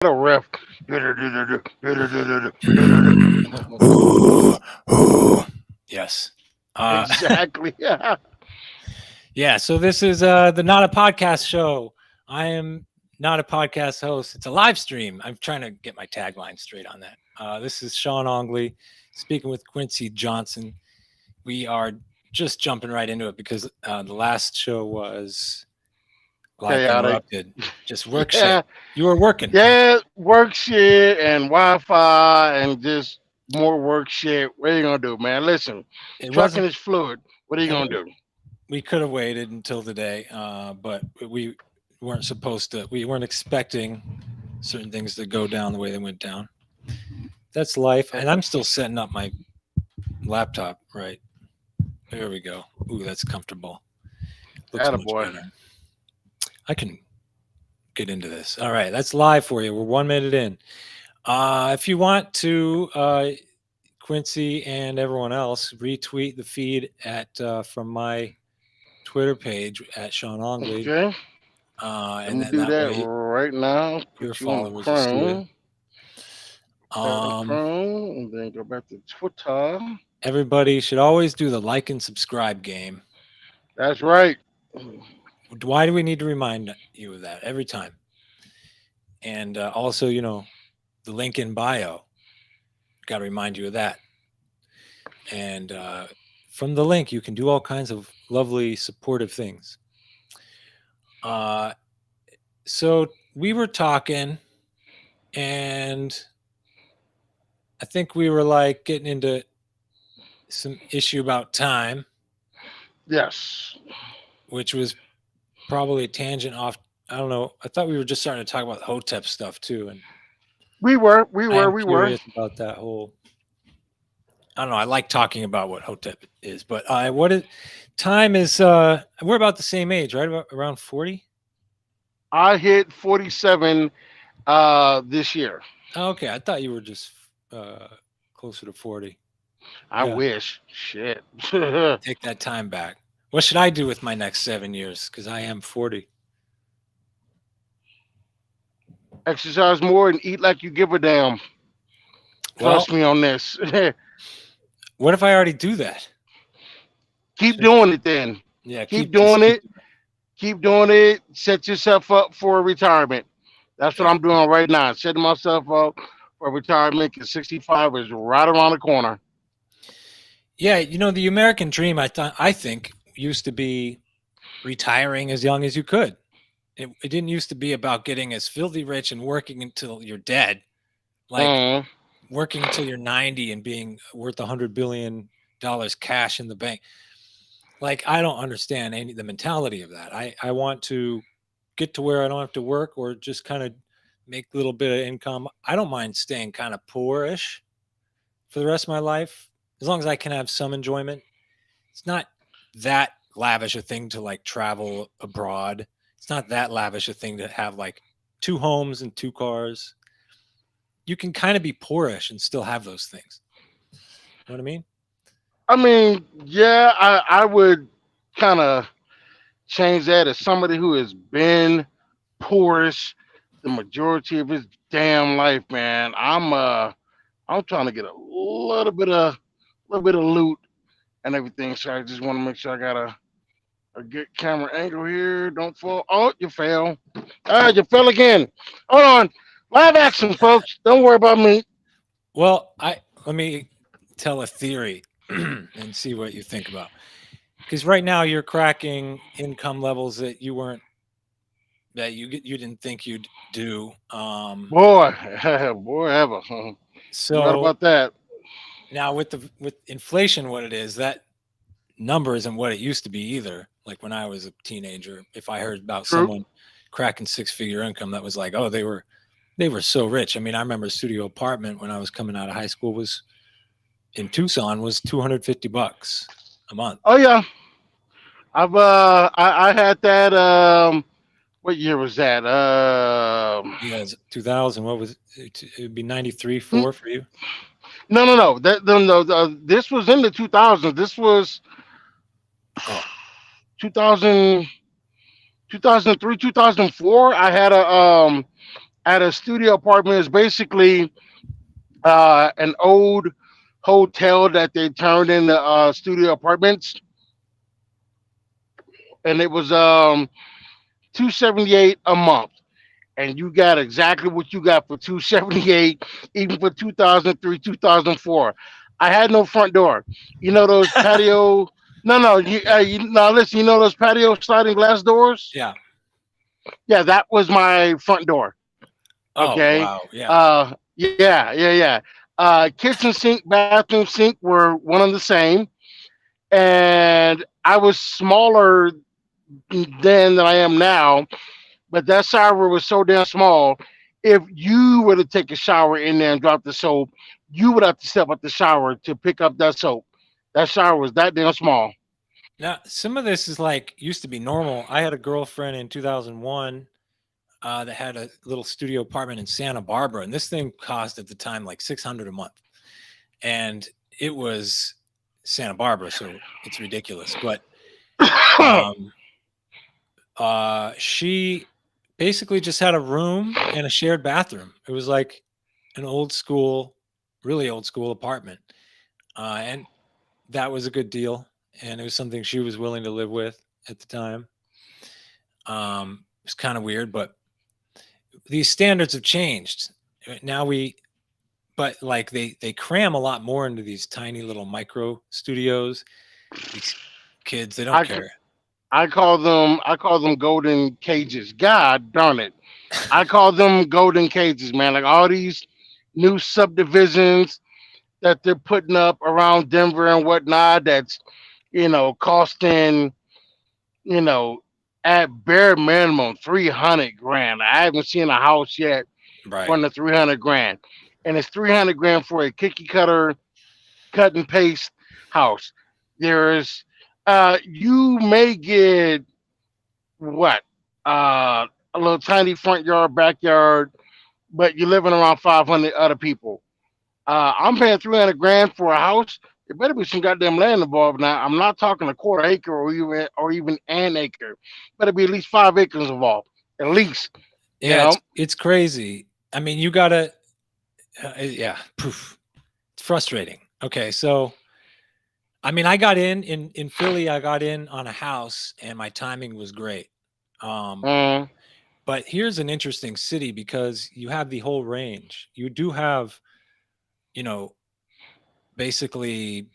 a riff. Ooh, ooh. Yes. Uh, Exactly. Yeah. yeah. So this is the Not a Podcast show. I am not a podcast host. It's a live stream. I'm trying to get my tagline straight on that. This is Sean Ongley speaking with Quincy Johnson. We are just jumping right into it because the last show was like Chaotic. interrupted. Just work shit. Yeah. You were working. Yeah. Work shit and Wi-Fi and just more work shit. What are you gonna do, man? Listen, It trucking wasn't. is fluid. What are you And gonna do? we could have waited until today, but we weren't supposed to. We weren't expecting certain things to go down the way they went down. That's life, and I'm still setting up my laptop. Right there, we go. Ooh, that's comfortable. Looks much Attaboy. better. I can get into this. All right, that's live for you. We're 1 minute in. If you want to, Quincy and everyone else, retweet the feed at from my Twitter page at Sean Ongley, Okay. Let and me then do that that way right now. your Put you on the followers will see it. Chrome. That on Um, Chrome, and then go back to Twitter. everybody should always do the like and subscribe game. That's right. Why do we need to remind you of that every time? And also, the link in bio. Got to remind you of that. And from the link, you can do all kinds of lovely, supportive things. So we were talking, and I think we were like getting into some issue about time, Yes. which was probably a tangent off. I don't know. I thought we were just starting to talk about Hotep stuff too, and We were. We I were. am We were. curious about that whole. I don't know. I like talking about what Hotep is, but what is time is? We're about the same age, right? About around 40. I hit 47 this year. Oh, okay, I thought you were just uh, closer to 40. I Yeah, wish. Shit. take that time back. What should I do with my next 7 years? Because I am 40. Exercise more and eat like you give a damn. Well, Trust me on this. what if I already do that? Keep Should, doing it then. yeah, Keep just doing keep. it. Keep doing it. Set yourself up for retirement. That's what Yeah, I'm doing right now. Setting myself up for retirement because 65 is right around the corner. yeah. The American dream. I think used to be retiring as young as you could. It didn't used to be about getting as filthy rich and working until you're dead. Like Mm. working until you're 90 and being worth $100 billion cash in the bank. Like I don't understand the mentality of that. I want to get to where I don't have to work or just kind of make a little bit of income. I don't mind staying kind of poorish for the rest of my life as long as I can have some enjoyment. It's not that lavish a thing to like travel abroad. It's not that lavish a thing to have like two homes and two cars. You can kind of be poorish and still have those things. You know what I mean? I mean, yeah, I would kind of change that as somebody who has been poorish the majority of his damn life, man. I'm trying to get a little bit of loot and everything. So I just want to make sure I got a good camera angle here. Don't fall. Oh, you fell. Ah, you fell again. Hold on. Live action, folks. Don't worry about me. Well, I let me tell a theory and see what you think about. Because right now you're cracking income levels that you didn't think you'd do. Boy, boy, ever. You right So about that. now with inflation, what it is, that number isn't what it used to be either. Like when I was a teenager, if I heard about True. someone cracking 6-figure income, that was like, oh, they were so rich. I mean, I remember a studio apartment when I was coming out of high school was in Tucson was $250 a month. Oh yeah, I had that. What year was that? Yeah, it's 2000. What was it? It'd be 93, Hmm, 4 for you. no, no, no. That no, this was in the 2000s. This was Oh, 2000, 2003, 2004. I had at a studio apartment is basically an old hotel that they turned into studio apartments, and it was 278 a month. And you got exactly what you got for 278, even for 2003, 2004. I had no front door. You know those patio. No, no. Now listen. You know those patio sliding glass doors? Yeah. Yeah, that was my front door. Oh Okay. wow. Yeah. Yeah, yeah, yeah. Kitchen sink, bathroom sink were one and the same, and I was smaller then than I am now. But that shower was so damn small. If you were to take a shower in there and drop the soap, you would have to step up the shower to pick up that soap. That shower was that damn small. Now, some of this is like used to be normal. I had a girlfriend in 2001 that had a little studio apartment in Santa Barbara, and this thing cost at the time like 600 a month, and it was Santa Barbara, so it's ridiculous. But um, she basically just had a room and a shared bathroom. It was like an old school, really old school apartment, and that was a good deal, and it was something she was willing to live with at the time. It's kind of weird, but these standards have changed. Now we, but like they cram a lot more into these tiny little micro studios. These kids, they don't I, c- care. I call them golden cages. God darn it. I call them golden cages, man. Like all these new subdivisions that they're putting up around Denver and whatnot that's, costing, you know, at bare minimum 300 grand. I haven't seen a house yet for Right. under 300 grand. And it's 300 grand for a cookie cutter cut and paste house. There's you may get what? A little tiny front yard, backyard, but you're living around 500 other people. I'm paying 300 grand for a house. There better be some goddamn land involved. Now, I'm not talking a quarter acre or even an acre. Better be at least 5 acres involved, at least. You Yeah, know. it's crazy. I mean, you gotta, yeah, poof. It's frustrating. Okay, so I mean, I got in Philly. I got in on a house, and my timing was great. Um, Mm, but here's an interesting city because you have the whole range. You do have, you know, basically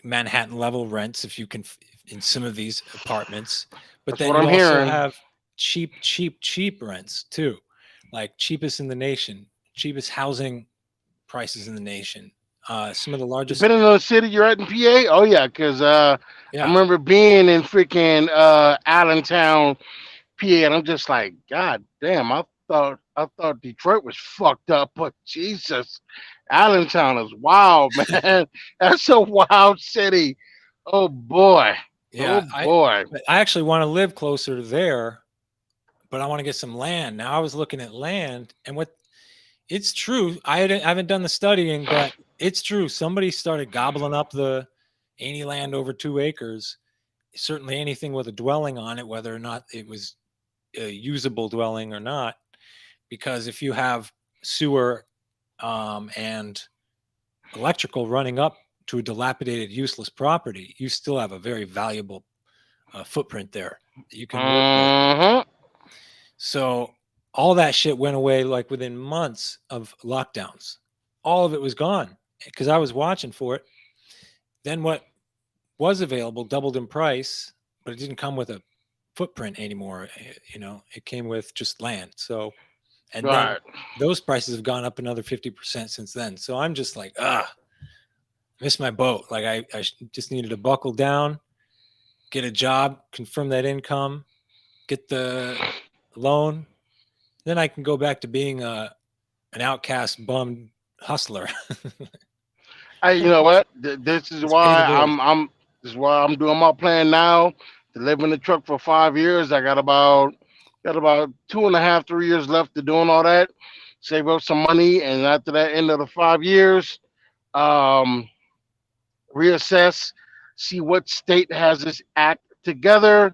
Manhattan level rents if you can in some of these apartments, but that's then what you I'm also hearing. have cheap rents too, like cheapest in the nation, cheapest housing prices in the nation. Some of the largest, Depending on the city you're at in PA, oh yeah, because I yeah, remember being in freaking Allentown, PA, and I'm just like, God damn, I thought Detroit was fucked up, but Jesus, Allentown is wild, man. That's a wild city. Oh boy, oh yeah. boy. I actually want to live closer there, but I want to get some land. Now I was looking at land, and what it's true. I haven't done the studying, but it's true. Somebody started gobbling up any land over 2 acres. Certainly anything with a dwelling on it, whether or not it was a usable dwelling or not. Because if you have sewer and electrical running up to a dilapidated, useless property, you still have a very valuable footprint there that you can work with. Hmm. So all that shit went away like within months of lockdowns. All of it was gone because I was watching for it. Then what was available doubled in price, but it didn't come with a footprint anymore. It came with just land. So, and then Right. those prices have gone up another 50% since then. So I'm just like, missed my boat. Like I just needed to buckle down, get a job, confirm that income, get the loan. Then I can go back to being an outcast bum hustler. You know what? This is Let's pay the why bills. this is why I'm doing my plan now to live in the truck for 5 years. I got about 2.5, 3 years left to doing all that. Save up some money, and after that end of the 5 years, um, reassess, see what state has this act together,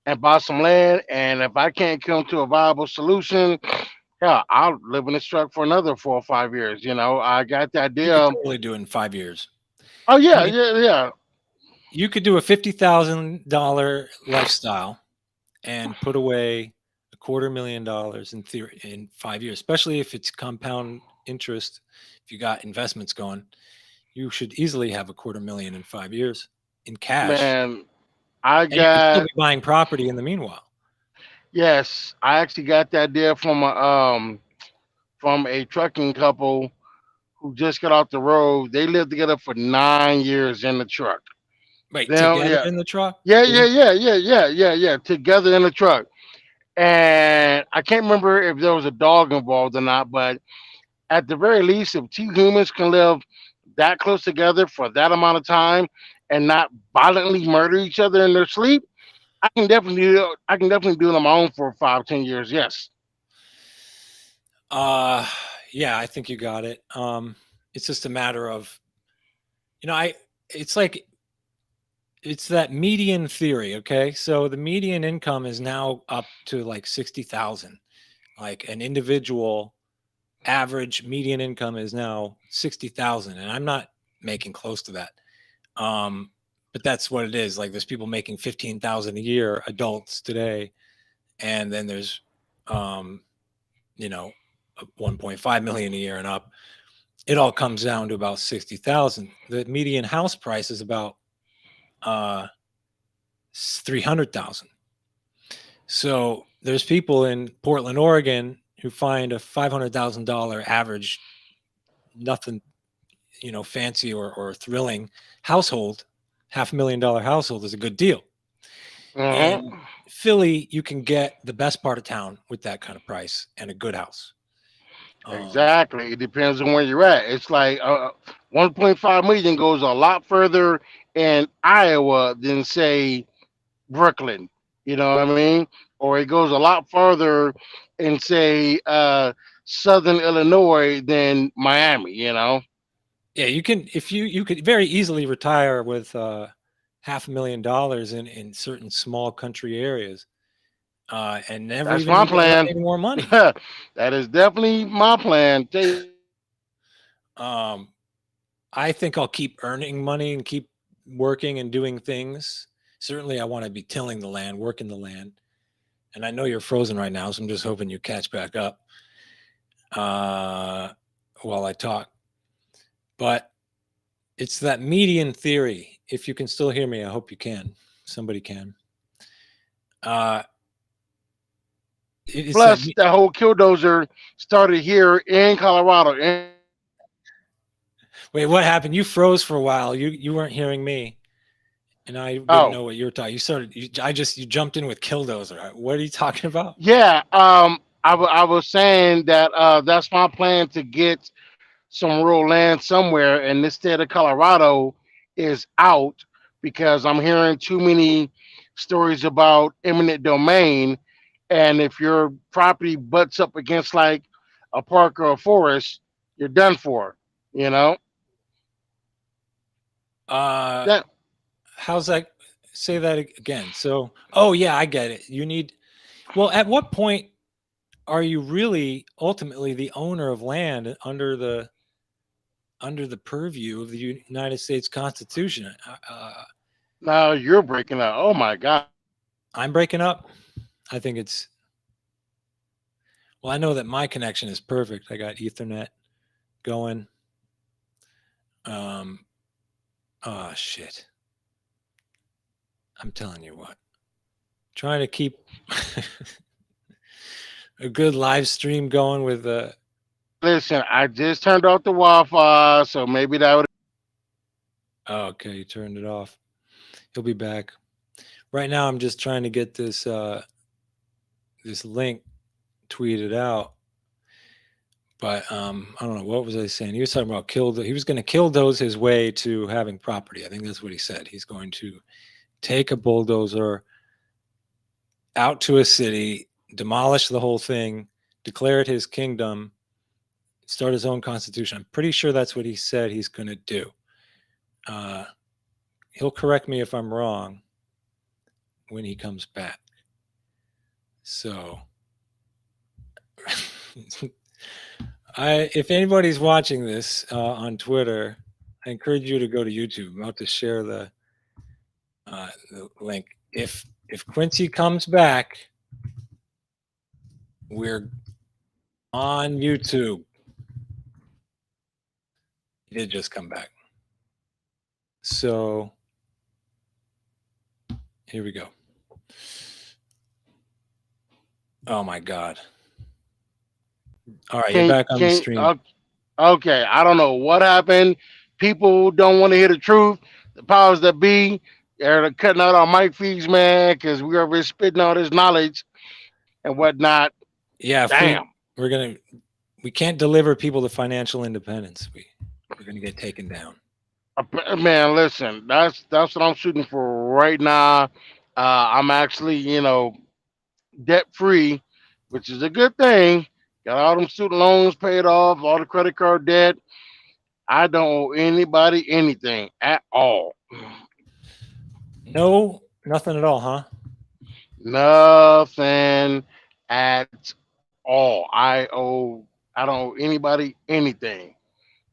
and buy some land. And if I can't come to a viable solution, Yeah, I'll live in this truck for another 4 or 5 years. I got the You could idea. totally do it in 5 years. Oh I yeah, mean, yeah, yeah. you could do a $50,000 lifestyle and put away $250,000 in theory in 5 years, especially if it's compound interest. If you got investments going, you should easily have a 250,000 in 5 years in cash, Man, I and you could still got be buying property in the meanwhile. yes, I actually got the idea from a trucking couple who just got off the road. They lived together for 9 years in the truck. Wait, Them, together yeah, in the truck? yeah, yeah, Doing yeah, yeah, yeah, yeah, yeah. Together in the truck, and I can't remember if there was a dog involved or not, but at the very least, if two humans can live that close together for that amount of time and not violently murder each other in their sleep, I can definitely do it on my own for 5, 10 years. Yes. uh yeah, I think you got it. It's just a matter of, I it's like it's that median theory, okay? So the median income is now up to like 60,000. Like an individual average median income is now 60,000, and I'm not making close to that. Um but that's what it is. Like there's people making 15,000 a year, adults today, and then there's um you know 1.5 million a year and up. It all comes down to about 60,000. The median house price is about uh 300,000. So there's people in Portland, Oregon who find a $500,000 average, nothing, fancy or thrilling household. $500,000 household is a good deal. In Hmm. Philly, you can get the best part of town with that kind of price and a good house. Um, Exactly. It depends on where you're at. It's like 1.5 million goes a lot further in Iowa than say Brooklyn. You know what I mean? Or it goes a lot farther in say Southern Illinois than Miami. yeah, you can, if you could very easily retire with $500,000 in certain small country areas, and never That's even my need to earn plan. any more money. That is definitely my plan. Um, I think I'll keep earning money and keep working and doing things. Certainly, I want to be tilling the land, working the land. And I know you're frozen right now, so I'm just hoping you catch back up uh, while I talk. But it's that median theory. If you can still hear me, I hope you can. Somebody can. Uh, it's that. Plus, that whole killdozer started here in Colorado. Wait, what happened? You froze for a while. You weren't hearing me, and I didn't Oh, know what you were talking. You started. You jumped in with killdozer. What are you talking about? yeah. I was saying that that's my plan to get some rural land somewhere, and this state of Colorado is out because I'm hearing too many stories about eminent domain, and if your property butts up against like a park or a forest, you're done for. You know Uh, that. how's that? Say that again. So, oh yeah, I get it. You need. Well, at what point are you really ultimately the owner of land under the purview of the United States Constitution? Now you're breaking up. Oh my god. I'm breaking up. I think it's. Well, I know that my connection is perfect. I got Ethernet going. Um. Oh shit. I'm telling you what. Trying to keep a good live stream going with Listen, I just turned off the Wi-Fi, so maybe that would. oh, okay, you turned it off. He'll be back. Right now I'm just trying to get this link tweeted out. But I don't know, what was I saying? He was talking about he was going to kill his way to having property. I think that's what he said. He's going to take a bulldozer out to a city, demolish the whole thing, declare it his kingdom, start his own constitution. I'm pretty sure that's what he said he's going to do. Uh, he'll correct me if I'm wrong when he comes back. So If anybody's watching this on Twitter, I encourage you to go to YouTube. I'm about to share the link. If Quincy comes back, we're on YouTube. He did just come back. So here we go. Oh my God. All right, you're back on the Can stream. okay, I don't know what happened. People don't want to hear the truth. The powers that be, they're cutting out our mic feeds, man, because we are spitting all this knowledge and whatnot. Yeah, if Damn. we can't deliver people to financial independence. We're gonna get taken down. Man, listen, that's what I'm shooting for right now. I'm actually, debt free, which is a good thing. Got all them student loans paid off, all the credit card debt. I don't owe anybody anything at all. No, nothing at all, huh? Nothing at all. I don't owe anybody anything.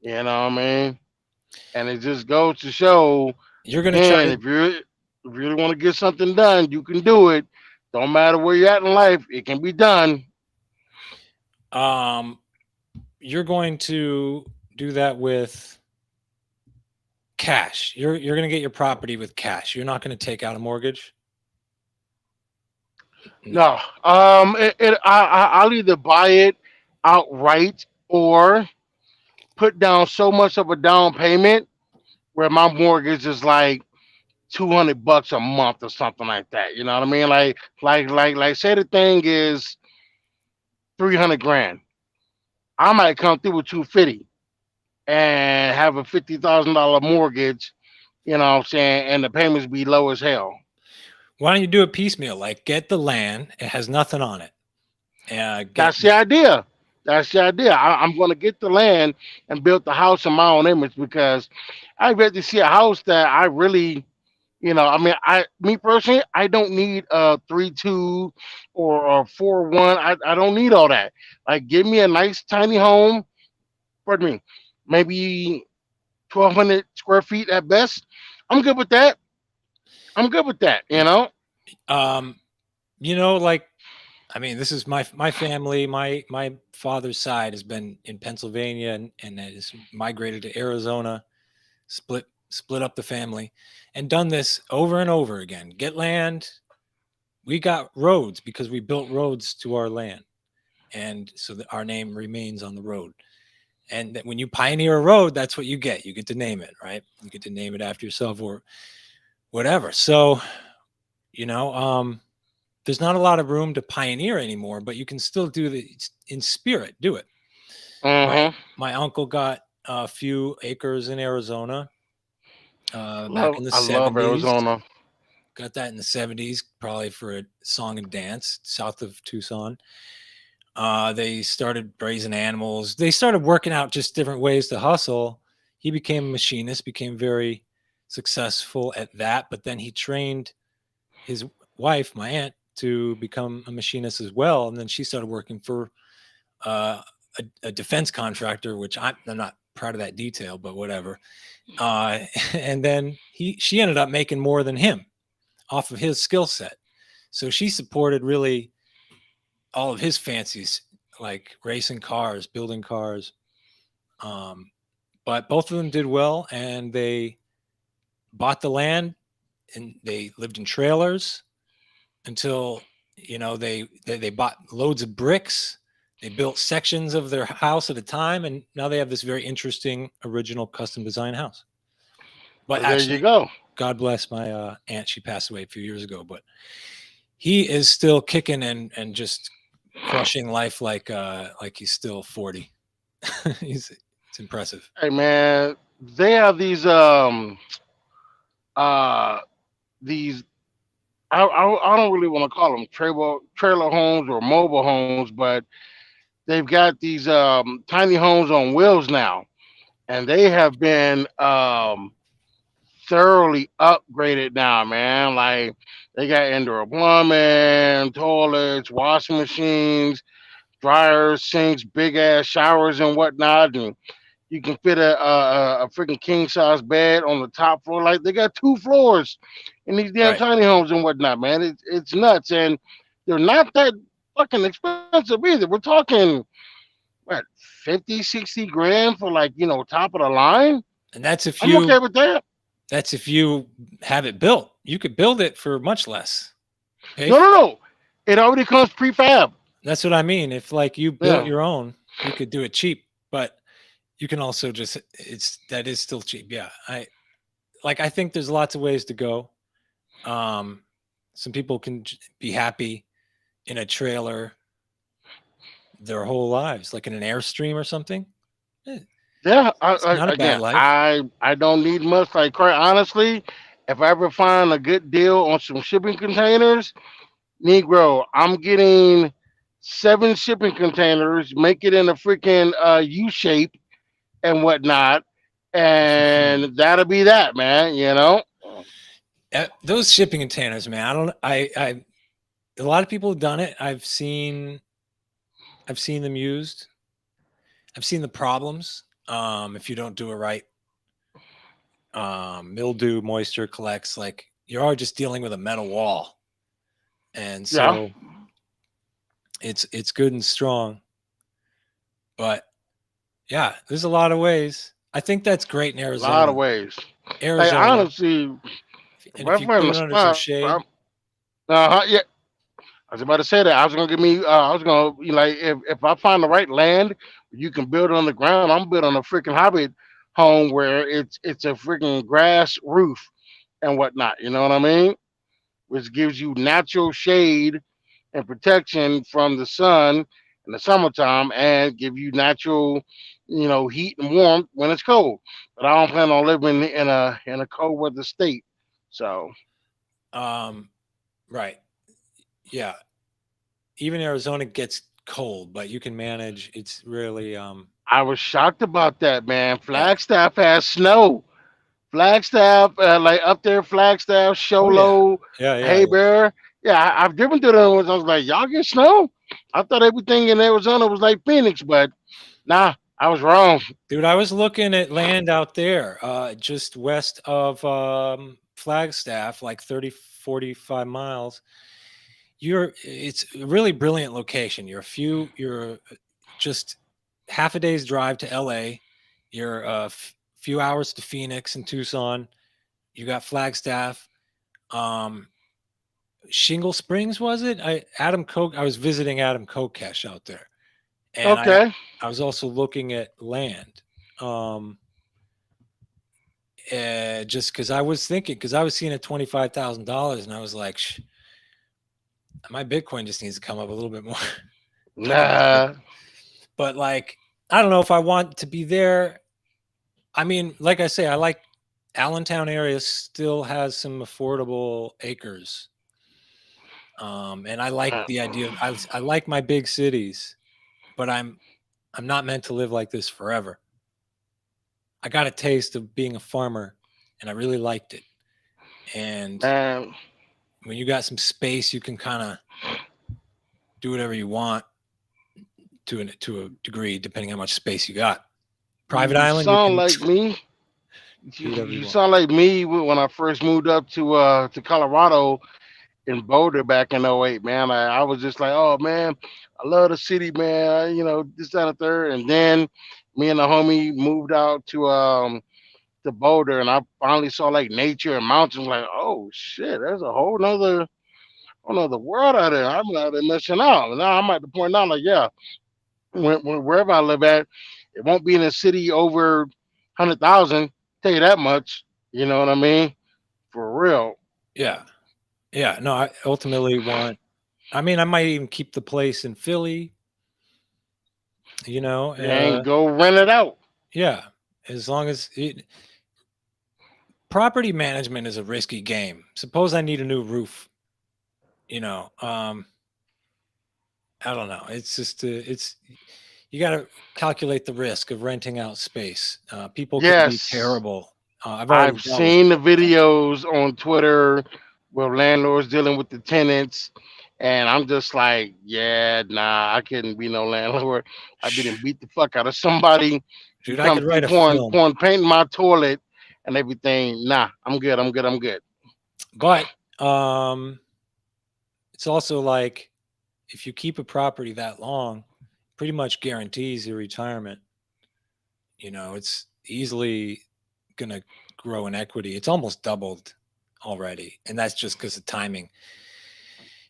You know what I mean? And it just goes to show You're gonna try again, if you really want to get something done, you can do it. Don't matter where you're at in life, it can be done. to you're going to do that with cash. You're going to get your property with cash. You're not going to take out a mortgage. No, I'll either buy it outright or put down so much of a down payment where my mortgage is like $200 a month or something like that. You know what I mean? Like, say the thing is 300 grand. I might come through with 250 and have a $50,000 mortgage. You know what I'm saying? And the payments be low as hell. Why don't you do it piecemeal? Like get the land. It has nothing on it. Get That's the idea. That's the idea. I'm going to get the land and build the house in my own image because I ready to see a house that I really, I mean, me personally, I don't need a 3-2 or a 4-1. I don't need all that. Like, give me a nice tiny home. Pardon me, maybe 1,200 square feet at best. I'm good with that. I'm good with that. um, like I mean, this is my family. My father's side has been in Pennsylvania and has migrated to Arizona, split up the family, and done this over and over again. Get land. We got roads because we built roads to our land, and so that our name remains on the road. And that when you pioneer a road, that's what you get. You get to name it, right? You get to name it after yourself or whatever. So, you know, there's not a lot of room to pioneer anymore, but you can still do the in spirit. Do it. My Mm-hmm. my uncle got a few acres in Arizona back in the I love 70s. Arizona. Got that in the 70s, probably for a song and dance south of Tucson. They started raising animals. They started working out just different ways to hustle. He became a machinist, became very successful at that, but then he trained his wife, my aunt, to become a machinist as well. And then she started working for uh, a defense contractor, which I'm not proud of that detail, but whatever. Uh, and then she ended up making more than him off of his skill set. So she supported really all of his fancies, like racing cars, building cars. Um, but both of them did well, and they bought the land and they lived in trailers until they bought loads of bricks. They built sections of their house at a time, and now they have this very interesting original custom design house. But There you actually, go. God bless my aunt. She passed away a few years ago, but he is still kicking and just crushing life like he's still 40. It's impressive. Hey man, they have uh these I don't really want to call them trailer homes or mobile homes, but they've got these tiny homes on wheels now, and they have been thoroughly upgraded now, man. Like they got indoor plumbing, toilets, washing machines, dryers, sinks, big ass showers and whatnot, and you can fit a freaking king size bed on the top floor. Like they got 2 floors in these damn Right. tiny homes and whatnot, man. It's nuts, and they're not that fucking expensive either. We're talking what 50, 60 grand for like top of the line. And that's if I'm okay you with that. have it built. You could build it for much less. Pay No, for no, it. no. It already comes prefab. That's what I mean. If like you built Yeah, your own, you could do it cheap, but you can also just that is still cheap. Yeah. I think there's lots of ways to go. Um some people can be happy in a trailer their whole lives, like in an Airstream or something. Eh, yeah. It's not a bad Again, life. I don't need much. Like quite honestly, if I ever find a good deal on some shipping containers, Negro, I'm getting 7 shipping containers, make it in a freaking U shape and whatnot, and that'll be that, man. Those shipping containers, man. I don't. I. A lot of people have done it. I've seen. I've seen them used. I've seen the problems. If you don't do it right, mildew, moisture collects. Like you are just dealing with a metal wall, and Yeah, so it's good and strong. But yeah, there's a lot of ways. I think that's great in a lot of Arizona. ways. Like Arizona, honestly, if and if I you find put a it under some spot, shade, yeah. I was about to say that. I was gonna give me. I was gonna like if I find the right land, you can build on the ground. I'm building a freaking Hobbit home where it's a freaking grass roof and whatnot. You know what I mean? Which gives you natural shade and protection from the sun in the summertime, and give you natural, heat and warmth when it's cold. But I don't plan on living in a cold weather state. So um, right, yeah. Even Arizona gets cold, but you can manage. It's really, I was shocked about that, man. yeah. Flagstaff has snow. Flagstaff, like up there, Flagstaff, Oh yeah, Sholo, yeah, yeah, Hay yeah. Bear. Yeah, I've driven through those. I was like, y'all get snow? I thought everything in Arizona was like Phoenix, but nah, I was wrong. Dude, I was looking at land out there, just west of Flagstaff, like 30, 45 miles. It's a really brilliant location. You're just half a day's drive to LA. You're a few hours to Phoenix and Tucson. You got Flagstaff. Um, Shingle Springs, was it? I was visiting Adam Kokesh out there, and Okay. I was also looking at land. Um, just because I was thinking, because I was seeing at $25,000, and I was like, my Bitcoin just needs to come up a little bit more. Nah. But like, I don't know if I want to be there. I mean, like I say, I like Allentown area still has some affordable acres. And I like uh, the idea of I like my big cities, but I'm not meant to live like this forever. I got a taste of being a farmer and I really liked it. And Man, when you got some space, you can kind of do whatever you want to a degree, depending how much space you got. Private you island, you sound can like me. You, do whatever you you want. sound like me when I first moved up to Colorado in Boulder back in '08, man. I was just like, oh man, I love the city, man. This, that, and the third. And then me and the homie moved out to Boulder, and I finally saw like nature and mountains. Like, oh shit, there's a whole nother world out there. I'm out there missing out. Now I'm at the point now, like, yeah, wherever I live at, it won't be in a city over 100,000. Tell you that much. You know what I mean? For real. Yeah. Yeah. No, I ultimately want, I mean, I might even keep the place in Philly, you know, And go rent it out. yeah, as long as property management is a risky game. Suppose I need a new roof, you know, I don't know. It's just, you got to calculate the risk of renting out space. People can be Yes, terrible. I've already I've dealt with seen the videos on Twitter where landlords dealing with the tenants And I'm just like, yeah, nah, I couldn't be no landlord. I'd be done beat the fuck out of somebody. You Dude, I come could through write a film. pouring paint in my toilet and everything. Nah, I'm good. I'm good. I'm good. But it's also like if you keep a property that long, pretty much guarantees your retirement. It's easily going to grow in equity. It's almost doubled already, and that's just because of timing.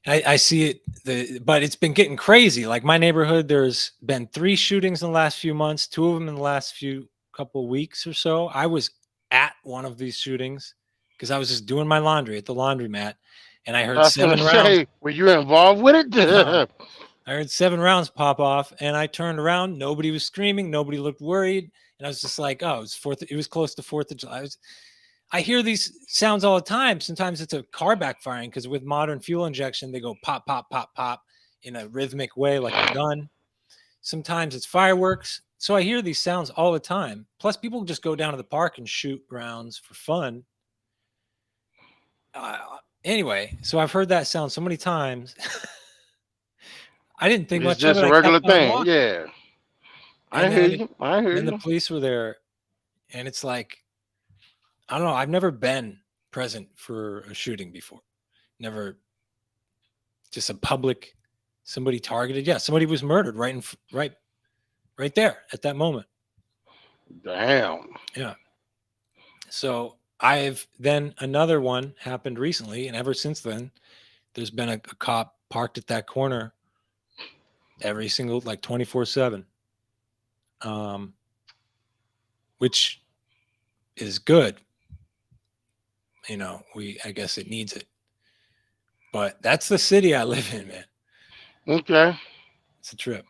I see it, but it's been getting crazy. Like my neighborhood, there's been 3 shootings in the last few months, 2 of them in the last few couple weeks or so. I was at one of these shootings because I was just doing my laundry at the laundromat, and I I heard was gonna 7 rounds. say, were you involved with No, it? I heard 7 rounds pop off, and I turned around. Nobody was screaming. Nobody looked worried, and I was just like, "Oh, it's Fourth. It was close to Fourth of July." I hear these sounds all the time. Sometimes it's a car backfiring because with modern fuel injection, they go pop, pop, pop, pop in a rhythmic way, like a gun. Sometimes it's fireworks. So I hear these sounds all the time. Plus, people just go down to the park and shoot rounds for fun. Anyway, so I've heard that sound so many times. I didn't think It's much of just it. a I kept regular on thing. walking. Yeah, I And hear then, you. I hear then the you. police were there. And it's like, I don't know. I've never been present for a shooting before. Never just a public somebody targeted. Yeah, somebody was murdered right there at that moment. Damn. Yeah. So I've then another one happened recently, and ever since then, there's been a cop parked at that corner every single like 24/7, um, which is good. I guess it needs it, but that's the city I live in, man. Okay. It's a trip.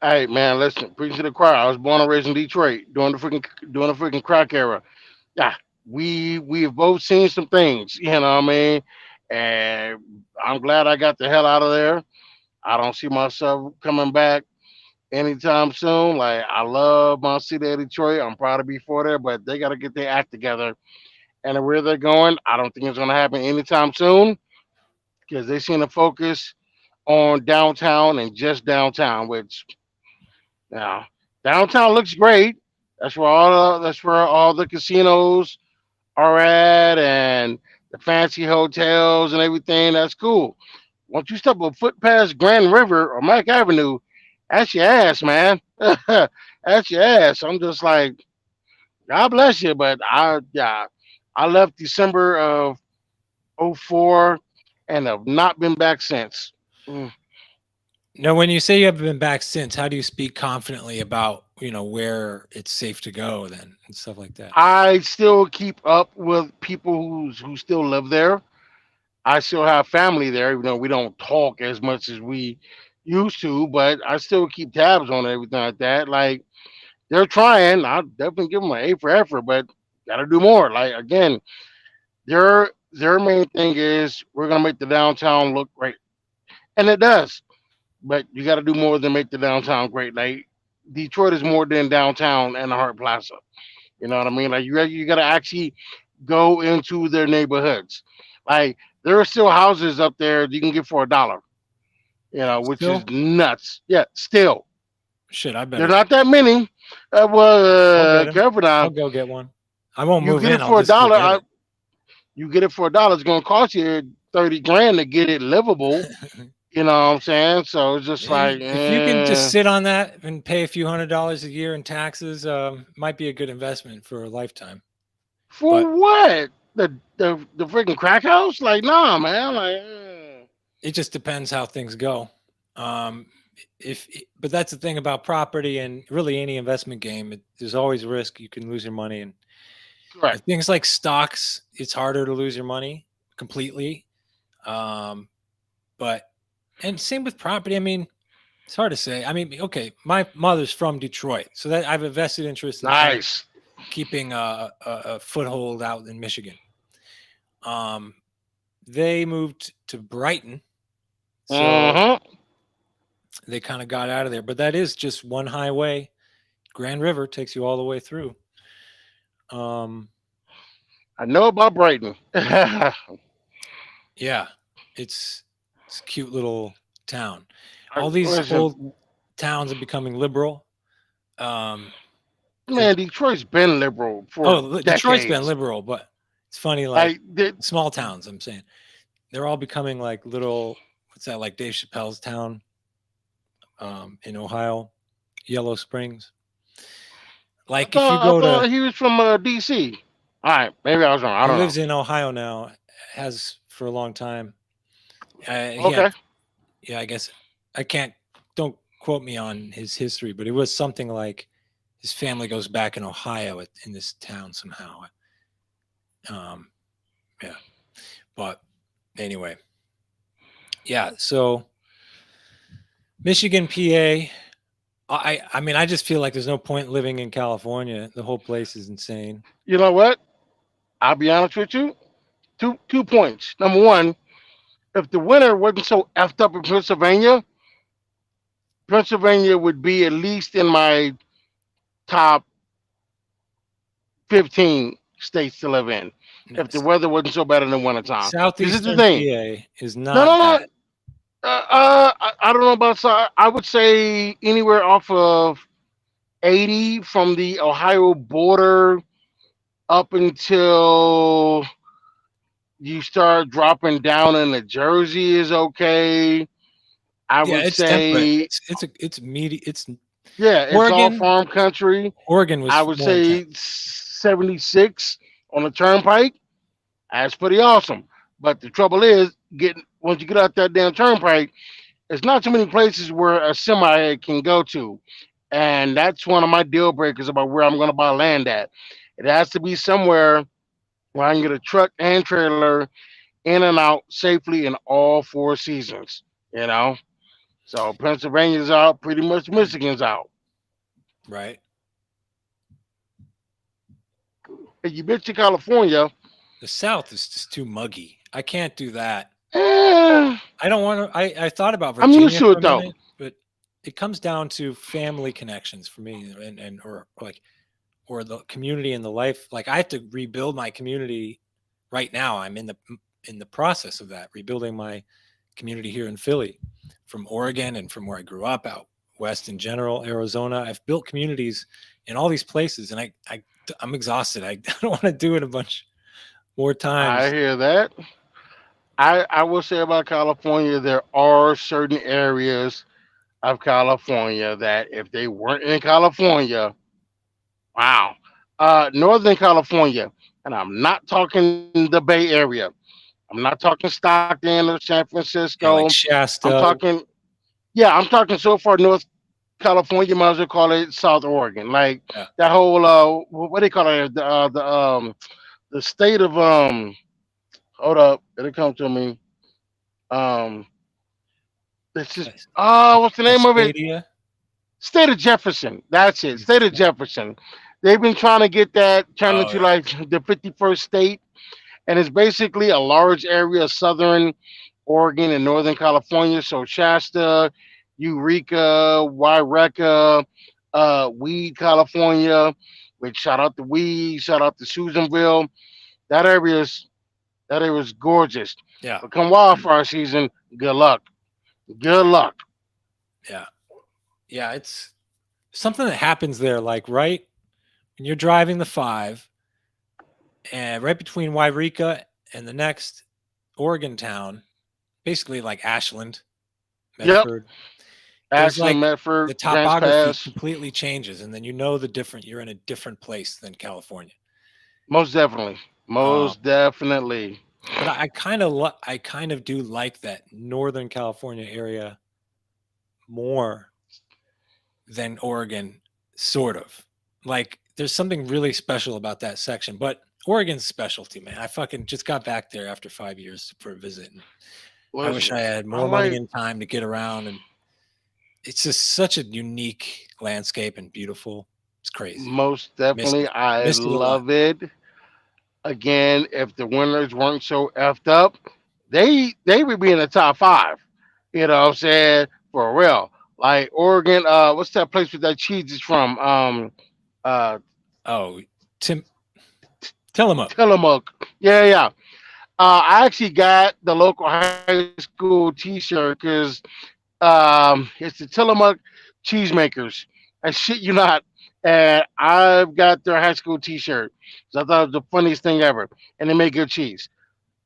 Hey man, listen, preaching to the choir. I was born and raised in Detroit during the freaking crack era. Yeah, we have both seen some things, you know what I mean? And I'm glad I got the hell out of there. I don't see myself coming back anytime soon. Like I love my city of Detroit. I'm proud to be for there, but they gotta get their act together. And where they're going, I don't think it's gonna happen anytime soon because they seem to focus on downtown and just downtown, which now downtown looks great. That's where all the casinos are at and the fancy hotels and everything. That's cool. Once you step a foot past Grand River or Mac Avenue, that's your ass, man. That's your ass. I'm just like, God bless you, but I left December of '04 and have not been back since. Mm. Now, when you say you haven't been back since, how do you speak confidently about where it's safe to go then and stuff like that? I still keep up with people who still live there. I still have family there, even though we don't talk as much as we used to, but I still keep tabs on everything like that. Like they're trying. I'll definitely give them an A for effort, but gotta do more. Like again, their main thing is we're gonna make the downtown look great, and it does. But you got to do more than make the downtown great. Like Detroit is more than downtown and the Hart Plaza. You know what I mean? Like you got to actually go into their neighborhoods. Like there are still houses up there you can get for $1. You know, which is Still, nuts. Yeah, still shit, I there's better. not that many. I'll get him. Careful now. I'll go get one. I won't You move get in. it I'll for a just go dollar. get it. You get it for $1. It's gonna cost you 30 grand to get it livable. You know what I'm saying? So it's just like, If you can just sit on that and pay a few $100s a year in taxes, might be a good investment for a lifetime. But for what? The freaking crack house? Like, nah, man. Like, it just depends how things go. Um, but that's the thing about property and really any investment game. There's always risk. You can lose your money, and correct. things like stocks, it's harder to lose your money completely. Um, but and same with property. I mean, it's hard to say. I mean, okay, my mother's from Detroit, so that I have a vested interest in kind of Nice. keeping a foothold out in Michigan. Um, they moved to Brighton, so Uh-huh. they kind of got out of there. But that is just one highway. Grand River takes you all the way through. Um, I know about Brighton. yeah, it's It's a cute little town. All these Listen, old towns are becoming liberal. Um, it, man, Detroit's been liberal for Detroit's been decades. liberal, but it's funny, like Like, the, small towns. I'm saying they're all becoming like little. What's that? Like Dave Chappelle's town in Ohio, Yellow Springs. Like if you I go to, thought he was from DC. All right, maybe I was wrong. I he don't know. lives in Ohio now, has for a long time. He had, Okay. yeah, I guess I can't. Don't quote me on his history, but it was something like his family goes back in Ohio in this town somehow. Um, yeah, but anyway, yeah. So Michigan, PA. I mean, I just feel like there's no point living in California. The whole place is insane. You know what? I'll be honest with you. Two points. Number one, if the winter wasn't so effed up in Pennsylvania, Pennsylvania would be at least in my top 15 states to live in. No, If the weather wasn't so bad in the wintertime. This is the Southeastern thing. PA is No, not no, no. bad. I don't know about. I would say anywhere off of 80 from the Ohio border up until you start dropping down into Jersey is okay. I Yeah, would it's temperate. say, It's meaty. It's yeah, it's all Oregon. farm country. Oregon I was would more intense. say 76 on the turnpike. That's pretty awesome. But the trouble is, getting once you get out that damn turnpike, there's not too many places where a semi can go to. And that's one of my deal breakers about where I'm going to buy land at. It has to be somewhere where I can get a truck and trailer in and out safely in all 4 seasons. You know, so Pennsylvania's out, pretty much Michigan's out. Right. If you been to California, The South is just too muggy. I can't do that. eh, I don't want to. I thought about I'm used Virginia to for it a though. minute, but it comes down to family connections for me, and or like or the community and the life. Like I have to rebuild my community right now. I'm in the process of that, rebuilding my community here in Philly, from Oregon and from where I grew up out west in general, Arizona. I've built communities in all these places, and I'm exhausted. I don't want to do it a bunch more I times. hear that. I will say about California, there are certain areas of California that if they weren't in California, wow. Northern California, and I'm not talking the Bay Area. I'm not talking Stockton or San Yeah, Francisco. like I'm Shasta. talking, yeah, I'm talking so far North California, might as well call it South Oregon. Like Yeah, that whole, what do they call it? The state of, hold up, it'll come to me. Um, it's just, what's the name of it? Cascadia. State of Jefferson. That's it. State of Jefferson. They've been trying to get that turned Oh into yeah, like the 51st state, and it's basically a large area of southern Oregon and northern California. So Shasta, Eureka, Waireka, Weed, California. Which shout out to Weed, shout out to Susanville. That area's that area's gorgeous. yeah, But come wildfire season, good luck. Good luck. yeah, yeah. It's something that happens there. Like right when you're driving the five, and right between Wairika and the next Oregon town, basically like Ashland, Yep. Medford. There's Ashland, like Medford, the Grants topography Pass. completely changes, and then you know the different. You're in a different place than California. Most definitely. Um, Most definitely. but I kind of do like that Northern California area more than Oregon, sort of. Like there's something really special about that section. But Oregon's specialty, man. I fucking just got back there after 5 years for a visit, and I wish Listen, I had I more money like and time to get around. And it's just such a unique landscape and beautiful. It's crazy. most Miss definitely. it. I Missed it a lot. love it. Again, if the winners weren't so effed up, they would be in the top five. You know what I'm saying? For real. Like Oregon, what's that place where that cheese is from? Uh Oh, Tim, Tillamook. Tillamook. Yeah, yeah. I actually got the local high school T-shirt because it's the Tillamook Cheesemakers. I shit you not. And I've got their high school T-shirt. So I thought it was the funniest thing ever. And they make good cheese.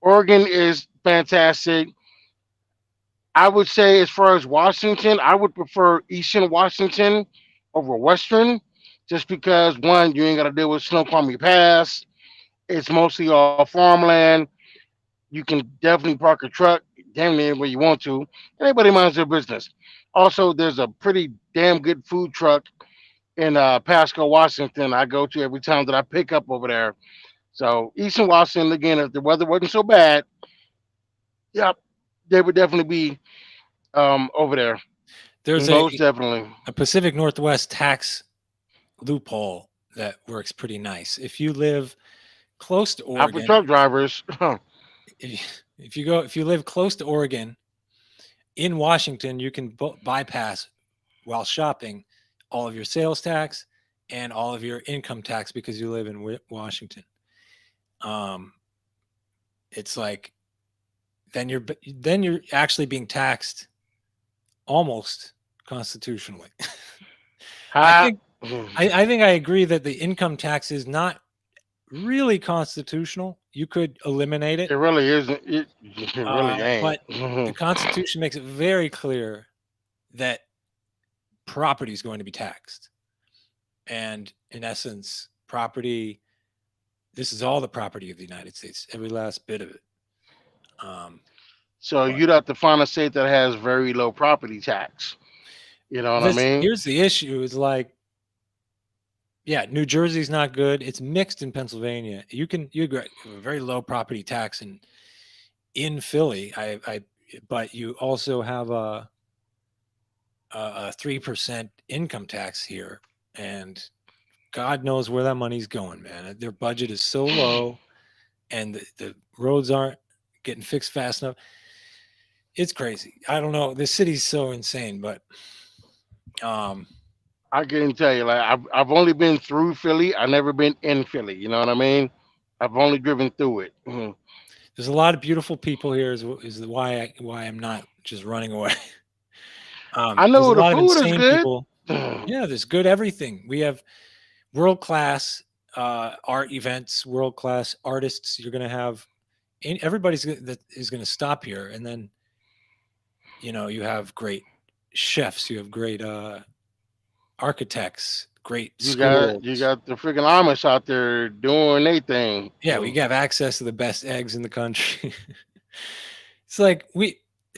Oregon is fantastic. I would say, as far as Washington, I would prefer Eastern Washington over Western, just because one, you ain't got to deal with Snoqualmie Pass. It's mostly all farmland. You can definitely park a truck damn near where you want to. Anybody minds their business. Also, there's a pretty damn good food truck in Pasco, Washington. I go to every time that I pick up over there. So Eastern Washington, again, if the weather wasn't so bad, yep, they would definitely be over there. There's Most definitely. a Pacific Northwest tax loophole that works pretty nice. If you live close to Not for Oregon, truck drivers. if you live close to Oregon, in Washington, you can bypass while shopping all of your sales tax and all of your income tax because you live in Washington. Um, it's like then you're actually being taxed almost constitutionally. I Ha. think I think I agree that the income tax is not really constitutional. You could eliminate It it, really isn't. It really ain't. but the Constitution makes it very clear that property is going to be taxed. And in essence, property, this is all the property of the United States, every last bit of it. Um, So but you'd have to find a state that has very low property tax. You know what I this mean? here's the issue is like, yeah, New Jersey's not good. It's mixed in Pennsylvania. You get a very low property tax in Philly. But you also have a 3% income tax here, and God knows where that money's going, man. Their budget is so low, and the roads aren't getting fixed fast enough. It's crazy. I don't know. The city's so insane, but um, I can tell you, like I've only been through Philly. I've never been in Philly. You know what I mean? I've only driven through it. Mhm. there's a lot of beautiful people here. Is why I'm not just running away. I There's a know the lot of food is insane good. people. Yeah, there's good everything. We have world class art events, world class artists. You're going to have that is going to stop here, and then you have great chefs, you have great architects, great You schools. got the freaking Amish out there doing their thing. Yeah, we have access to the best eggs in the country. It's like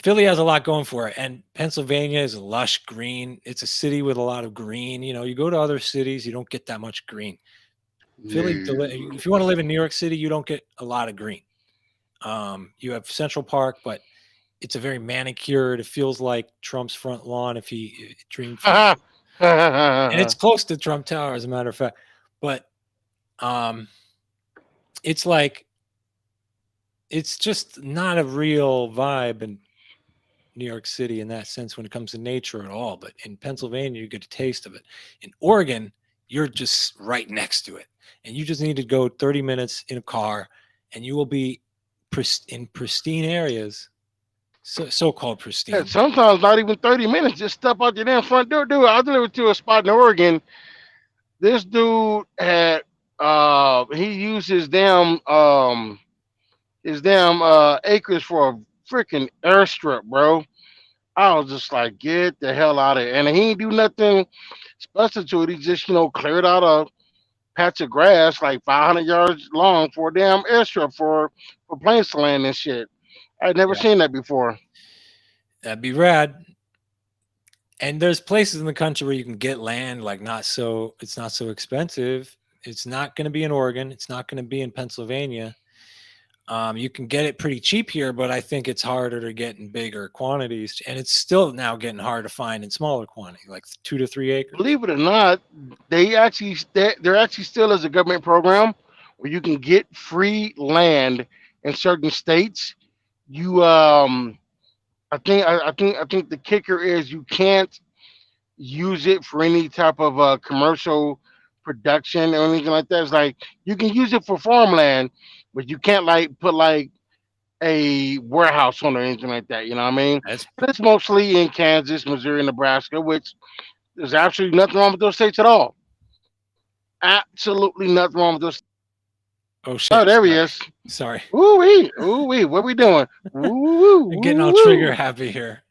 Philly has a lot going for it, and Pennsylvania is lush green. It's a city with a lot of green. You go to other cities, you don't get that much green. Philly, No. if you want to live in New York City, you don't get a lot of green. You have Central Park, but it's a very manicured. It feels like Trump's front lawn if he dreamed from, and it's close to Trump Tower, as a matter of fact. But um, it's like it's just not a real vibe in New York City in that sense when it comes to nature at all. But in Pennsylvania, you get a taste of it. In Oregon, you're just right next to it, and you just need to go 30 minutes in a car, and you will be in pristine areas. So-called Yeah, pristine. sometimes not even 30 minutes. Just step out your damn front door. Dude, I delivered to a spot in Oregon. This dude had he used his damn acres for a freaking airstrip, bro. I was just like, get the hell out of here. And he ain't do nothing special to it. He just, cleared out a patch of grass like 500 yards long for a damn airstrip for planes to land and shit. I'd never Yeah, seen that before. that'd be rad. And there's places in the country where you can get land like it's not so expensive. It's not going to be in Oregon. It's not going to be in Pennsylvania. You can get it pretty cheap here, but I think it's harder to get in bigger quantities, and it's still now getting hard to find in smaller quantity, like 2 to 3 acres. Believe it or not, there actually still is a government program where you can get free land in certain states. You I think the kicker is you can't use it for any type of commercial production or anything like that. It's like you can use it for farmland, but you can't like put like a warehouse owner or anything like that. You know what I mean? That's And it's mostly in Kansas, Missouri, Nebraska, which there's absolutely nothing wrong with those states at all. Absolutely nothing wrong with those. oh Oh, shit. there he Sorry. is. Sorry. Ooh wee, what we doing? Woo I'm getting woo all trigger woo. happy here.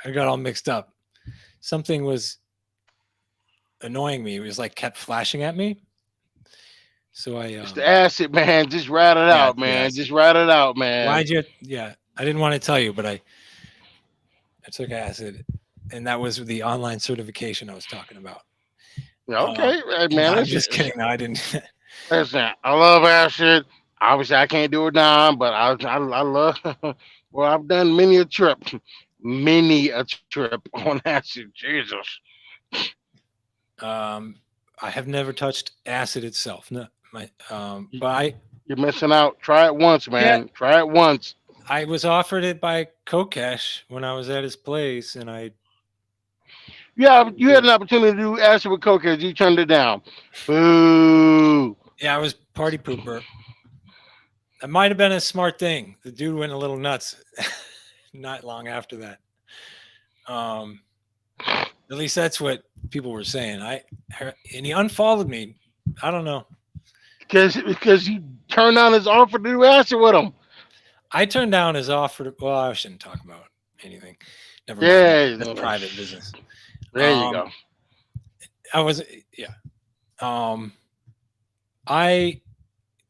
I got all mixed up. Something was annoying me. It was like kept flashing at me. So I It's the acid, man. Just ride it yeah, out, it's the man. acid. Just ride it out, man. Why'd you yeah, I didn't want to tell you, but I took acid and that was the online certification I was talking about. Um Okay, hey, no, man. I'm Listen, just kidding. No, I didn't. listen. I love acid. Obviously, I can't do it now, but I love. Well, I've done many a trip on acid. Jesus. um I have never touched acid itself. No, my You- but You're missing out. Try it once, yeah, man. Try it once. I was offered it by Kokesh when I was at his place, and I Yeah, you had an opportunity to do acid with cocaine. You turned it down. Boo. yeah, I was party pooper. It might have been a smart thing. The dude went a little nuts not long after that. Um, at least that's what people were saying. And he unfollowed me. I don't know. Because you turned down his offer to do acid with him. I turned down his offer. Well, I shouldn't talk about anything. Never mind. That's Yeah. private business. There you Um, go. I was yeah. Um, I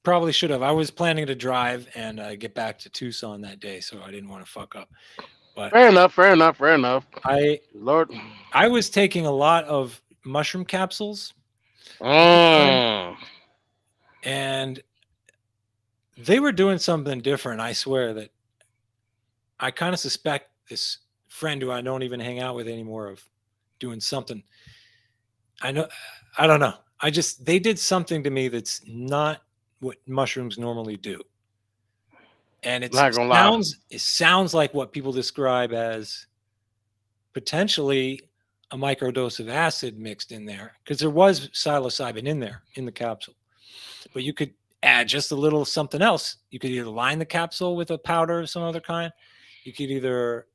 probably should have. I was planning to drive and get back to Tucson that day, so I didn't want to fuck up. But Fair enough. Fair enough. Fair enough. I Lord. I was taking a lot of mushroom capsules at the time, Mm. and they were doing something different. I swear that I kind of suspect this friend who I don't even hang out with anymore of doing something. I know, I don't know. I just they did something to me that's not what mushrooms normally do, and Not gonna lie. it sounds like what people describe as potentially a microdose of acid mixed in there because there was psilocybin in there in the capsule. But you could add just a little something else. You could either line the capsule with a powder of some other kind. You could either,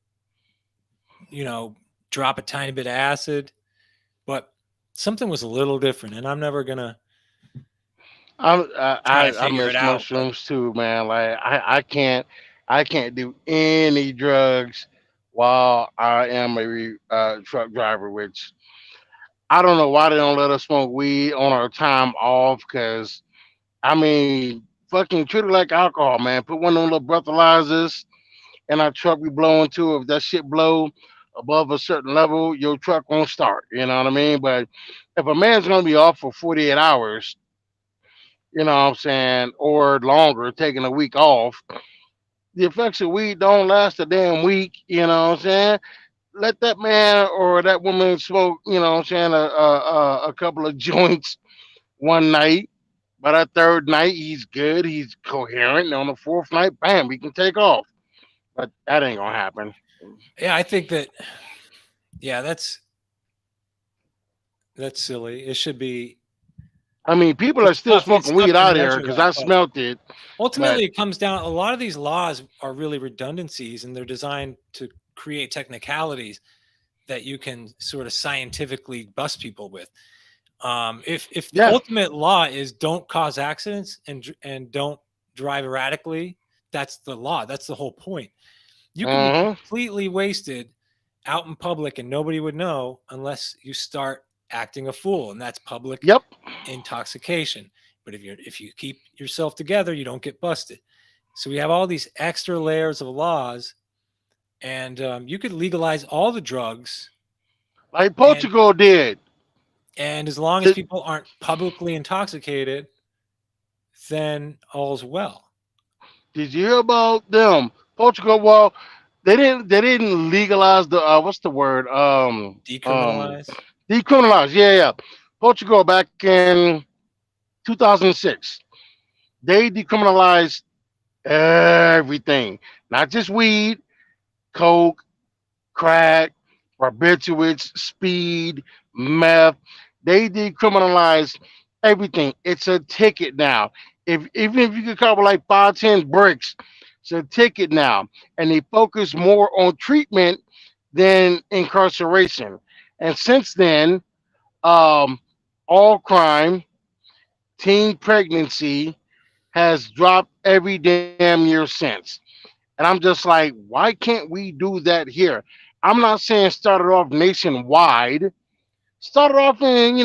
you know, drop a tiny bit of acid, but something was a little different. And I'm never gonna try to I figure it miss out. But mushrooms too, man. Like I can't do any drugs while I am a truck driver, which I don't know why they don't let us smoke weed on our time off. Because I mean, fucking treat it like alcohol, man. Put one of them little breathalyzers in our truck we blow into. If that shit blow above a certain level, your truck won't start. You know what I mean? But if a man's gonna be off for 48 hours, you know what I'm saying, or longer, taking a week off, the effects of weed don't last a damn week, you know what I'm saying? Let that man or that woman smoke, you know what I'm saying, a couple of joints one night. By that third night, he's good, he's coherent. And on the fourth night, bam, we can take off. But that ain't gonna happen. yeah, I think that yeah, that's silly. It should be I mean, people are it's still tough. It's smoking tough weed to out here measure because that, I but smelt it. But ultimately it comes down a lot of these laws are really redundancies and they're designed to create technicalities that you can sort of scientifically bust people with. If the yeah, ultimate law is don't cause accidents and don't drive erratically, that's the law. That's the whole point. You can be uh-huh. completely wasted out in public and nobody would know unless you start acting a fool, and that's public Yep. intoxication. But if you keep yourself together, you don't get busted. So we have all these extra layers of laws, and you could legalize all the drugs, Like and Portugal did. as long as Did, people aren't publicly intoxicated, then all's well. did you hear about them? Portugal, well, they didn't legalize the what's the word? Decriminalize. Decriminalize. Yeah, yeah. Portugal back in 2006. They decriminalized everything. Not just weed, coke, crack, barbiturates, speed, meth. They decriminalized everything. It's a ticket now. If even if you could cover like 5, 10 bricks, It's a ticket now, and they focus more on treatment than incarceration. And since then, um, all crime, teen pregnancy has dropped every damn year since. And I'm just like, why can't we do that here? I'm not saying start it off nationwide. Start it off in,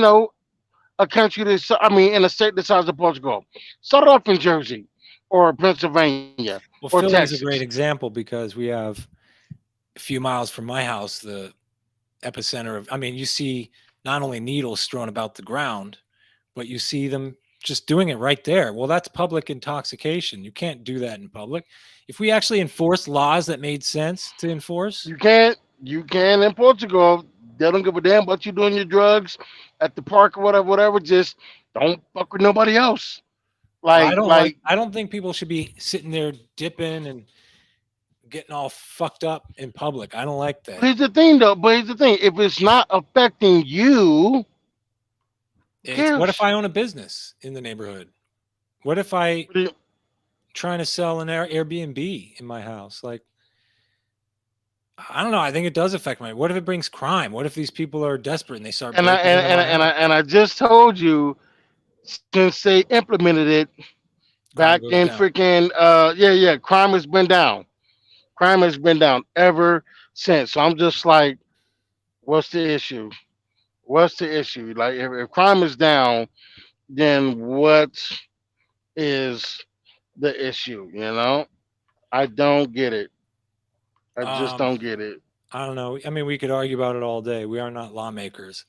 a country that's, I mean, in a state the size of Portugal. Start it off in Jersey or Pennsylvania or Well, Philly's a Texas. great example because we have a few miles from my house, the epicenter of, I mean, you see not only needles strewn about the ground, but you see them just doing it right there. Well, that's public intoxication. You can't do that in public. If we actually enforced laws that made sense to enforce, You can in Portugal. They don't give a damn about you doing your drugs at the park or whatever, whatever. Just don't fuck with nobody else. Like I don't think people should be sitting there dipping and getting all fucked up in public. I don't like that. here's the thing though. But here's the thing: if it's not affecting you, who It's what if cares? I own a business in the neighborhood? What if I What do you- trying to sell an Airbnb in my house? Like, I don't know. I think it does affect my. What if it brings crime? What if these people are desperate and they start And I breaking and, into and, my and I house? and I just told you since they implemented it back Crime goes in down. freaking yeah, crime has been down. Crime has been down ever since. So I'm just like, what's the issue? What's the issue? Like, if crime is down, then what is the issue? I don't get it. I just Um, don't get it. I don't know. I mean, we could argue about it all day. We are not lawmakers,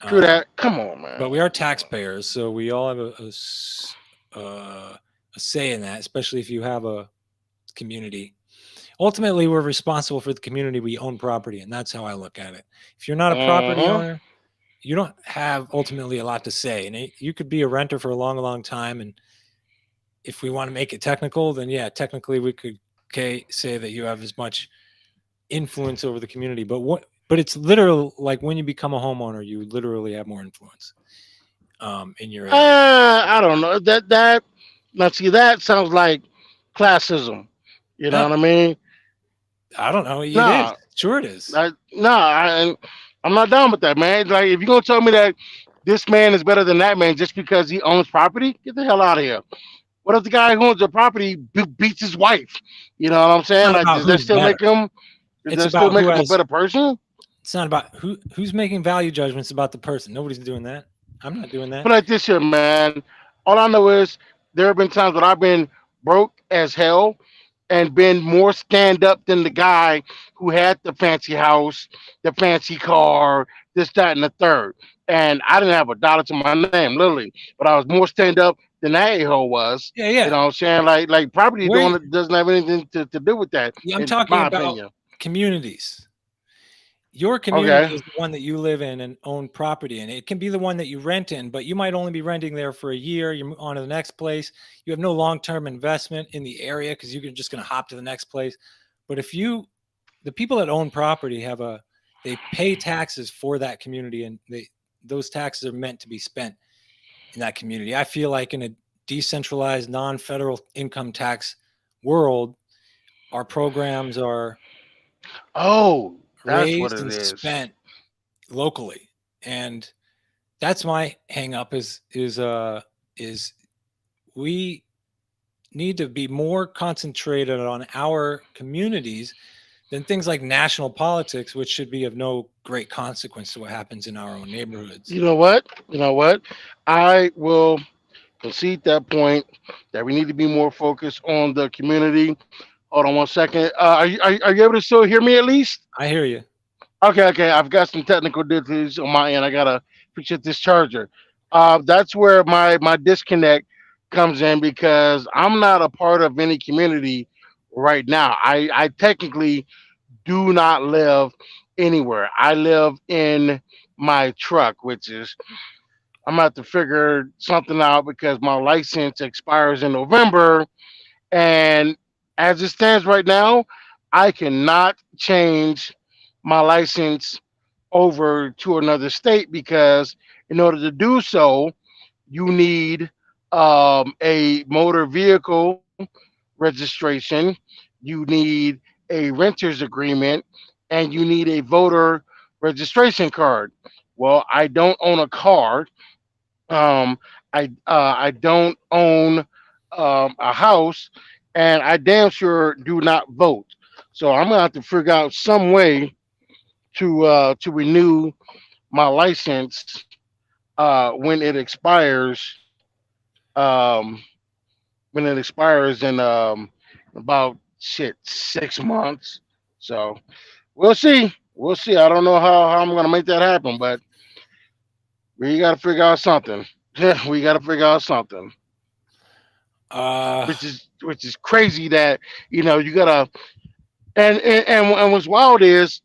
True um, that. Come on, man. but we are taxpayers, so we all have a say in that. Especially if you have a community. Ultimately, we're responsible for the community. We own property, and that's how I look at it. If you're not a property Uh-huh. owner, you don't have ultimately a lot to say, and you could be a renter for a long, long time. And if we want to make it technical, then yeah, technically we could say that you have as much influence over the community. But it's literal. Like when you become a homeowner, you literally have more influence in your area. I don't know. That now see that sounds like classism. You know No, what I mean? I don't know. It is. Nah, Sure, it is. and I'm not down with that, man. Like, if you're gonna tell me that this man is better than that man just because he owns property, get the hell out of here. What if the guy who owns the property beats his wife? You know what I'm It's saying? not Like, about does that who's still better. make him? Does It's that still about make who him a has. better person? It's not about who's making value judgments about the person. Nobody's doing that. I'm not doing that. But like this year, man, all I know is there have been times when I've been broke as hell and been more stand up than the guy who had the fancy house, the fancy car, this, that, and the third. And I didn't have a dollar to my name, literally, but I was more stand up than that a hole was. Yeah, You know yeah. what I'm saying? Like property Where doesn't have anything to do with that, yeah, I'm in talking my about opinion. communities. Your community Okay. is the one that you live in and own property in. It can be the one that you rent in, but you might only be renting there for a year. You're on to the next place. You have no long-term investment in the area because you're just going to hop to the next place. But the people that own property they pay taxes for that community, and those taxes are meant to be spent in that community. I feel like in a decentralized, non-federal income tax world, our programs are Oh, that's what raised it and is. spent locally, and that's my hang up is we need to be more concentrated on our communities than things like national politics, which should be of no great consequence to what happens in our own neighborhoods. You know what? You know what? I will concede that point that we need to be more focused on the community. Hold on one second. Are you able to still hear me at least? I hear you. Okay. I've got some technical difficulties on my end. I gotta fix it this charger. That's where my disconnect comes in because I'm not a part of any community right now. I technically do not live anywhere. I live in my truck, which is I'm gonna have to figure something out because my license expires in November. And as it stands right now, I cannot change my license over to another state because in order to do so, you need a motor vehicle registration, you need a renter's agreement, and you need a voter registration card. Well, I don't own a car. Um, I don't own a house, and I damn sure do not vote. So I'm gonna have to figure out some way to renew my license when it expires. Um, when it expires in about shit 6 months. So we'll see. We'll see. I don't know how I'm gonna make that happen, but we got to figure out something. Yeah, we got to figure out something. Uh, Which is crazy that you gotta and what's wild is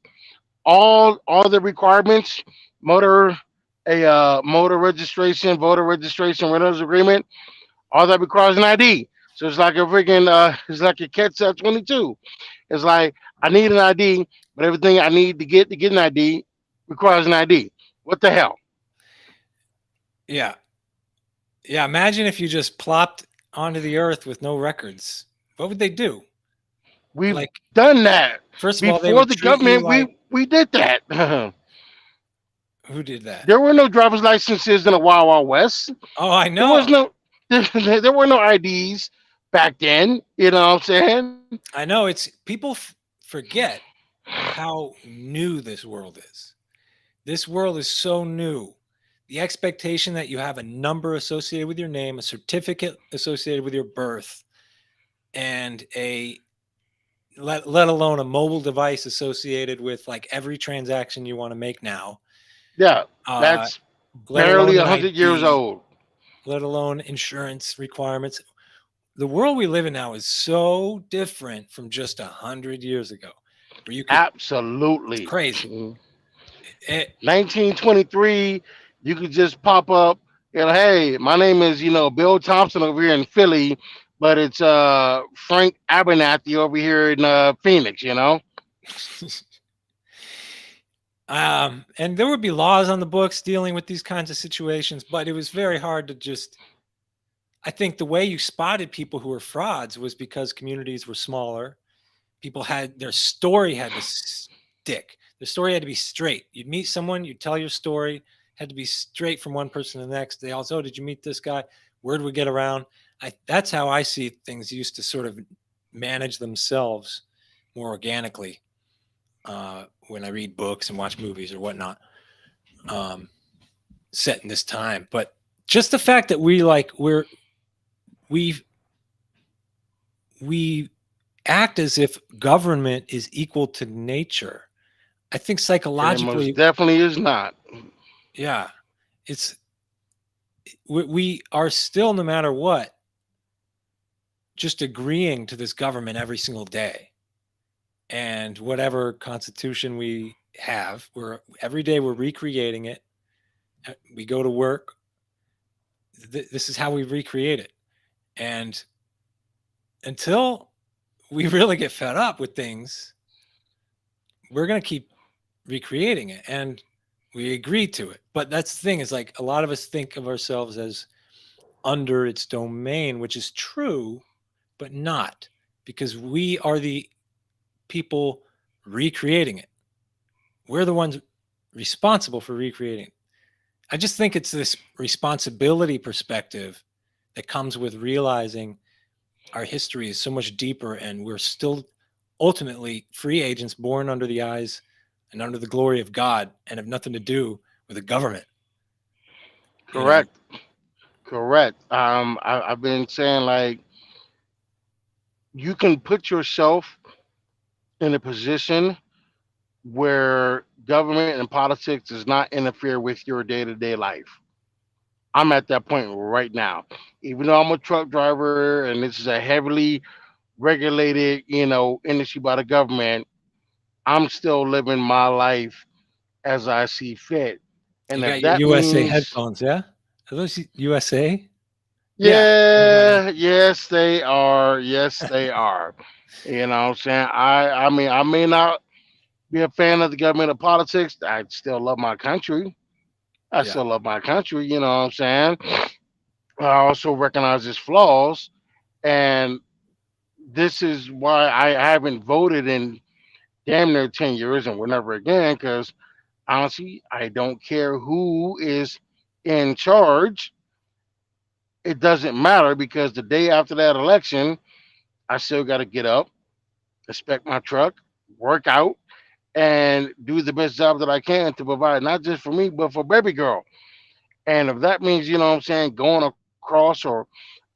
all the requirements, motor motor registration, voter registration, rentals agreement, all that requires an ID. So it's like a freaking it's like a catch up 22. It's like I need an ID, but everything I need to get an ID requires an ID. What the hell? yeah, yeah. Imagine if you just plopped onto the earth with no records. What would they do? We've Like, done that first of all, they before would the treat you government. like, We did that. who did that? There were no driver's licenses in the Wild Wild West. Oh, I There was know. no there were no IDs back then. You know what I'm saying? I know. It's people forget how new this world is. This world is so new. The expectation that you have a number associated with your name, a certificate associated with your birth, and a let alone a mobile device associated with like every transaction you want to make now, Yeah, uh, that's let barely alone an 100 years ID, old. let alone insurance requirements. The world we live in now is so different from just 100 years ago, where you could. It's Absolutely. crazy. It, 1923, you could just pop up. Hey, my name is Bill Thompson over here in Philly, but it's Frank Abernathy over here in Phoenix. and there would be laws on the books dealing with these kinds of situations, but it was very hard to just. I think the way you spotted people who were frauds was because communities were smaller. People had their story had to stick. The story had to be straight. You'd meet someone, you'd tell your story, had to be straight from one person to the next. They also, oh, did you meet this guy? Word would get around. That's how I see things used to sort of manage themselves more organically when I read books and watch movies or whatnot, um, set in this time. But just the fact that we we act as if government is equal to nature. I think And it most psychologically, definitely is not. yeah, it's we are still, no matter what, just agreeing to this government every single day. And whatever constitution we have, we're every day we're recreating it. We go to work. This is how we recreate it. And until we really get fed up with things, we're going to keep recreating it. And we agree to it. But that's the thing, is like a lot of us think of ourselves as under its domain, which is true, but not, because we are the people recreating it. We're the ones responsible for recreating it. I just think it's this responsibility perspective that comes with realizing our history is so much deeper, and we're still ultimately free agents born under the eyes and under the glory of God, and have nothing to do with the government. You know, Correct. Correct. I've been saying like you can put yourself in a position where government and politics does not interfere with your day to day life. I'm at that point right now. Even though I'm a truck driver and this is a heavily regulated, industry by the government, I'm still living my life as I see fit. you And if got your that USA means, headphones, yeah? Are those USA? Yeah. yeah, yes, they are. Yes, they are. You know what I'm saying? I mean, I may not be a fan of the government or politics. I still love my country. I Yeah. still love my country. You know what I'm saying? I also recognize its flaws. And this is why I haven't voted in damn near 10 years and will never again, because honestly, I don't care who is in charge. It doesn't matter because the day after that election, I still got to get up, inspect my truck, work out, and do the best job that I can to provide not just for me, but for baby girl. And if that means, you know what I'm saying, going across or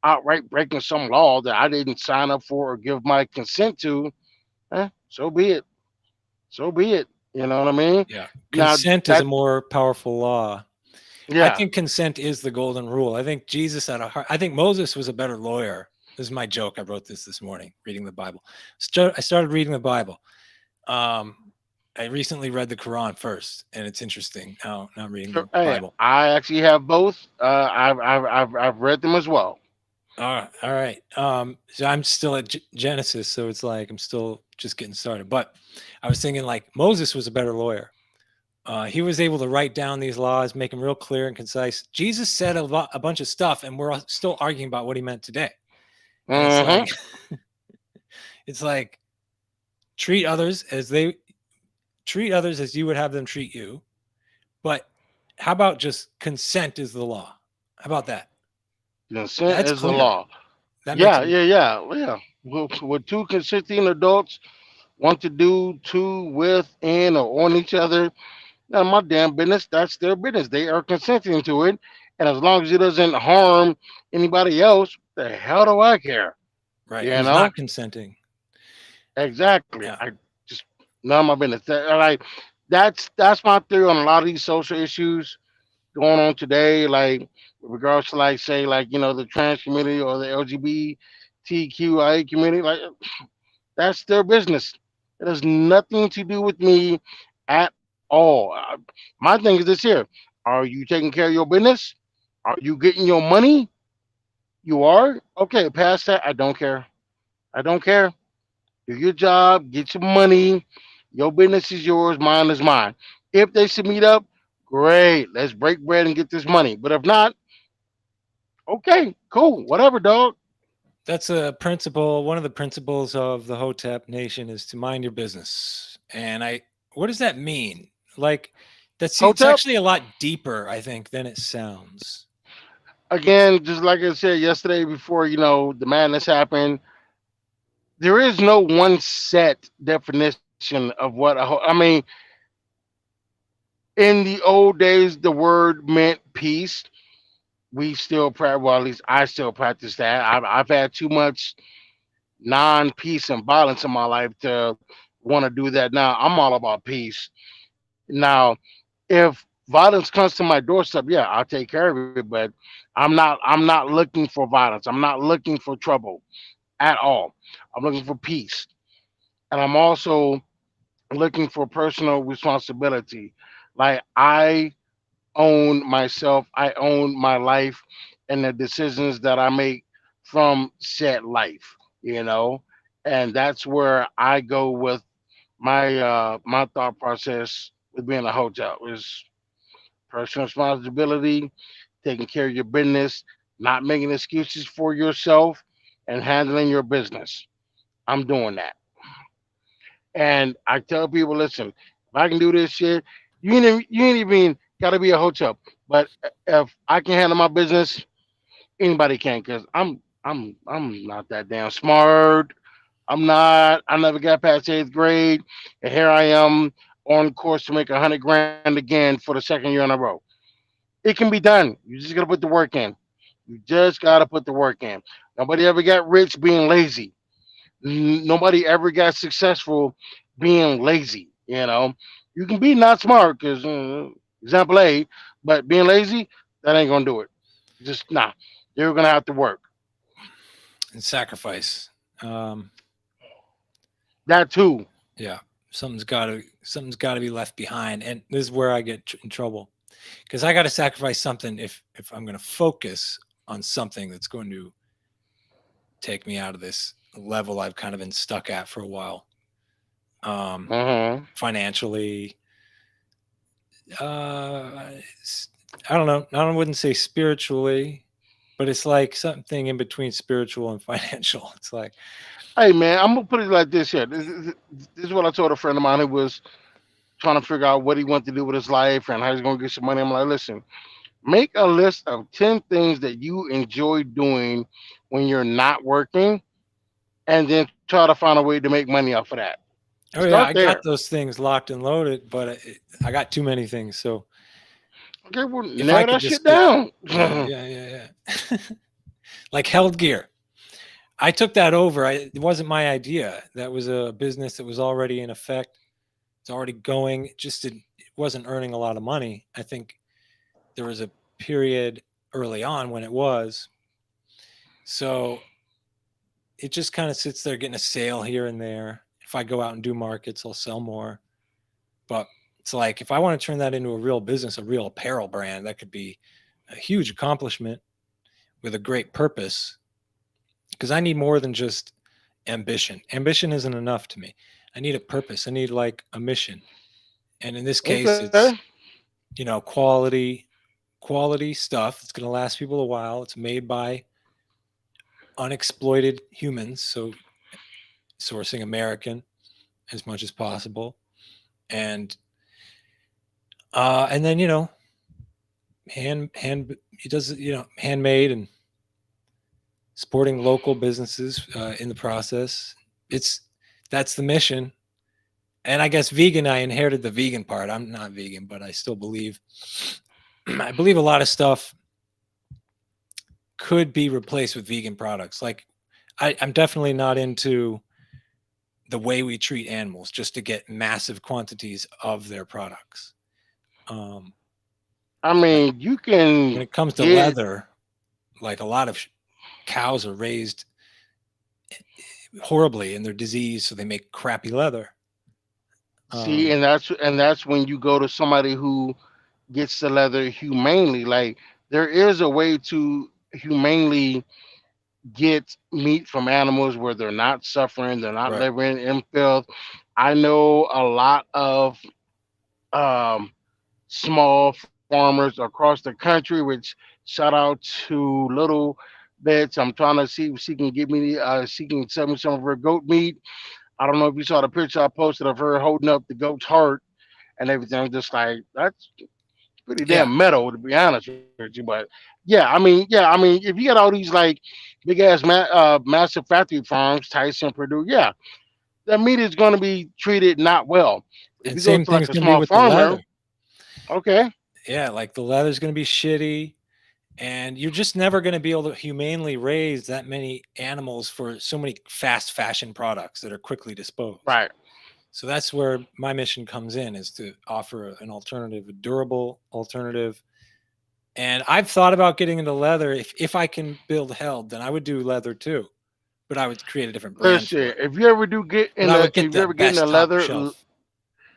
outright breaking some law that I didn't sign up for or give my consent to, so be it. So be it. You know what I mean? Yeah. Now Consent is a that, more powerful law. I yeah, think consent is the golden rule. I think Jesus had a heart. I think Moses was a better lawyer. This is my joke. I wrote this morning, reading the Bible. I started reading the Bible. Um, I recently read the Quran first, and it's interesting. Now I'm reading the sure. Hey, Bible. I actually have both. I've read them as well. All right. So I'm still at Genesis, so it's like I'm still just getting started. But I was thinking like Moses was a better lawyer. He was able to write down these laws, make them real clear and concise. Jesus said a bunch of stuff, and we're still arguing about what he meant today. And it's Hmm. like, it's like treat others as they treat others as you would have them treat you. But how about just consent is the law? How about that? Consent That's is the clear. law. That makes Yeah, it yeah, yeah, yeah. With two consenting adults want to do two with, in, or on each other, none of my damn business. That's their business. They are consenting to it. And as long as it doesn't harm anybody else, the hell do I care? right. You Who's know? not consenting? Exactly. Yeah. I just none of my business. Like that's my theory on a lot of these social issues going on today. Like with regards to like say like the trans community or the LGBTQIA community. Like that's their business. It has nothing to do with me at all. My thing is this here: are you taking care of your business? Are you getting your money? You are okay. Past that, I don't care. I don't care. Do your job, get your money. Your business is yours, mine is mine. If they should meet up, great. Let's break bread and get this money. But if not, okay, cool, whatever, dog. That's a principle. One of the principles of the Hotep Nation is to mind your business. And what does that mean? Like, it's Hotep, actually a lot deeper, I think, than it sounds. again, just like I said yesterday before, the madness happened, there is no one set definition of what I mean, in the old days, the word meant peace. We still practice, well, at least I still practice that. I've had too much non-peace and violence in my life to want to do that now. I'm all about peace. Now, if violence comes to my doorstep, yeah, I'll take care of it. But I'm not looking for violence. I'm not looking for trouble at all. I'm looking for peace, and I'm also looking for personal responsibility. Like I own myself. I own my life and the decisions that I make from said life. You know, and that's where I go with my thought process with being a hotel is personal responsibility, taking care of your business, not making excuses for yourself, and handling your business. I'm doing that. And I tell people, listen, if I can do this shit, you ain't even gotta be a hotel. But if I can handle my business, anybody can, cause I'm not that damn smart. I'm not. I never got past eighth grade, and here I am on course to make 100 grand again for the second year in a row. It can be done. You just gotta put the work in. You just gotta put the work in. Nobody ever got rich being lazy. Nobody ever got successful being lazy. You can be not smart because example A, but being lazy that ain't gonna do it. Just nah. You're gonna have to work. And sacrifice. Um, That too. yeah. Something's got to be left behind. And this is where I get in trouble because I got to sacrifice something if I'm going to focus on something that's going to take me out of this level I've kind of been stuck at for a while. Hmm. Financially, I don't know. I wouldn't say spiritually. but it's like something in between spiritual and financial. It's like, Hey man, I'm gonna put it like this here. This is what I told a friend of mine who was trying to figure out what he wanted to do with his life and how he's gonna get some money. I'm like, listen, make a list of 10 things that you enjoy doing when you're not working, and then try to find a way to make money off of that. oh Start yeah, I there. got those things locked and loaded, but I got too many things. So Okay, well, if I narrow could that shit just get, down. yeah, yeah, yeah, yeah. Like held gear. I took that over. It wasn't my idea. That was a business that was already in effect. It's already going. It wasn't earning a lot of money. I think there was a period early on when it was. So it just kind of sits there getting a sale here and there. If I go out and do markets, I'll sell more. But it's like if I want to turn that into a real business, a real apparel brand, that could be a huge accomplishment with a great purpose. Because I need more than just ambition. Ambition isn't enough to me. I need a purpose. I need like a mission. And in this case, Okay. it's, quality stuff. It's going to last people a while. It's made by unexploited humans, so sourcing American as much as possible. And and then hand he does handmade and supporting local businesses in the process. It's That's the mission. And I guess vegan, I inherited the vegan part. I'm not vegan, but I still believe I believe a lot of stuff could be replaced with vegan products. Like I'm definitely not into the way we treat animals just to get massive quantities of their products. Um, I but mean, you when can it comes to get leather, like a lot of cows are raised horribly and they're diseased, so they make crappy leather. see, Um, and that's when you go to somebody who gets the leather humanely. Like there is a way to humanely get meat from animals where they're not suffering, they're not right. living in filth. I know a lot of um, small farmers across the country, which shout out to Little Bits. I'm trying to see if she can give me, she can sell me some of her goat meat. I don't know if you saw the picture I posted of her holding up the goat's heart and everything. I'm just like, that's pretty Yeah. damn metal to be honest with you. But yeah, I mean, if you got all these like big ass massive factory farms, Tyson, Purdue, yeah, that meat is going to be treated not well. If And you go same to like thing's a going to be small with the farmer, leather. okay, Yeah. Like the leather's going to be shitty. And you're just never going to be able to humanely raise that many animals for so many fast fashion products that are quickly disposed. right. So that's where my mission comes in, is to offer an alternative, a durable alternative. And I've thought about getting into leather. If I can build held, then I would do leather too, but I would create a different brand Listen, for it. if you ever do get But in I the, would get if you the ever get in the best top leather, shelf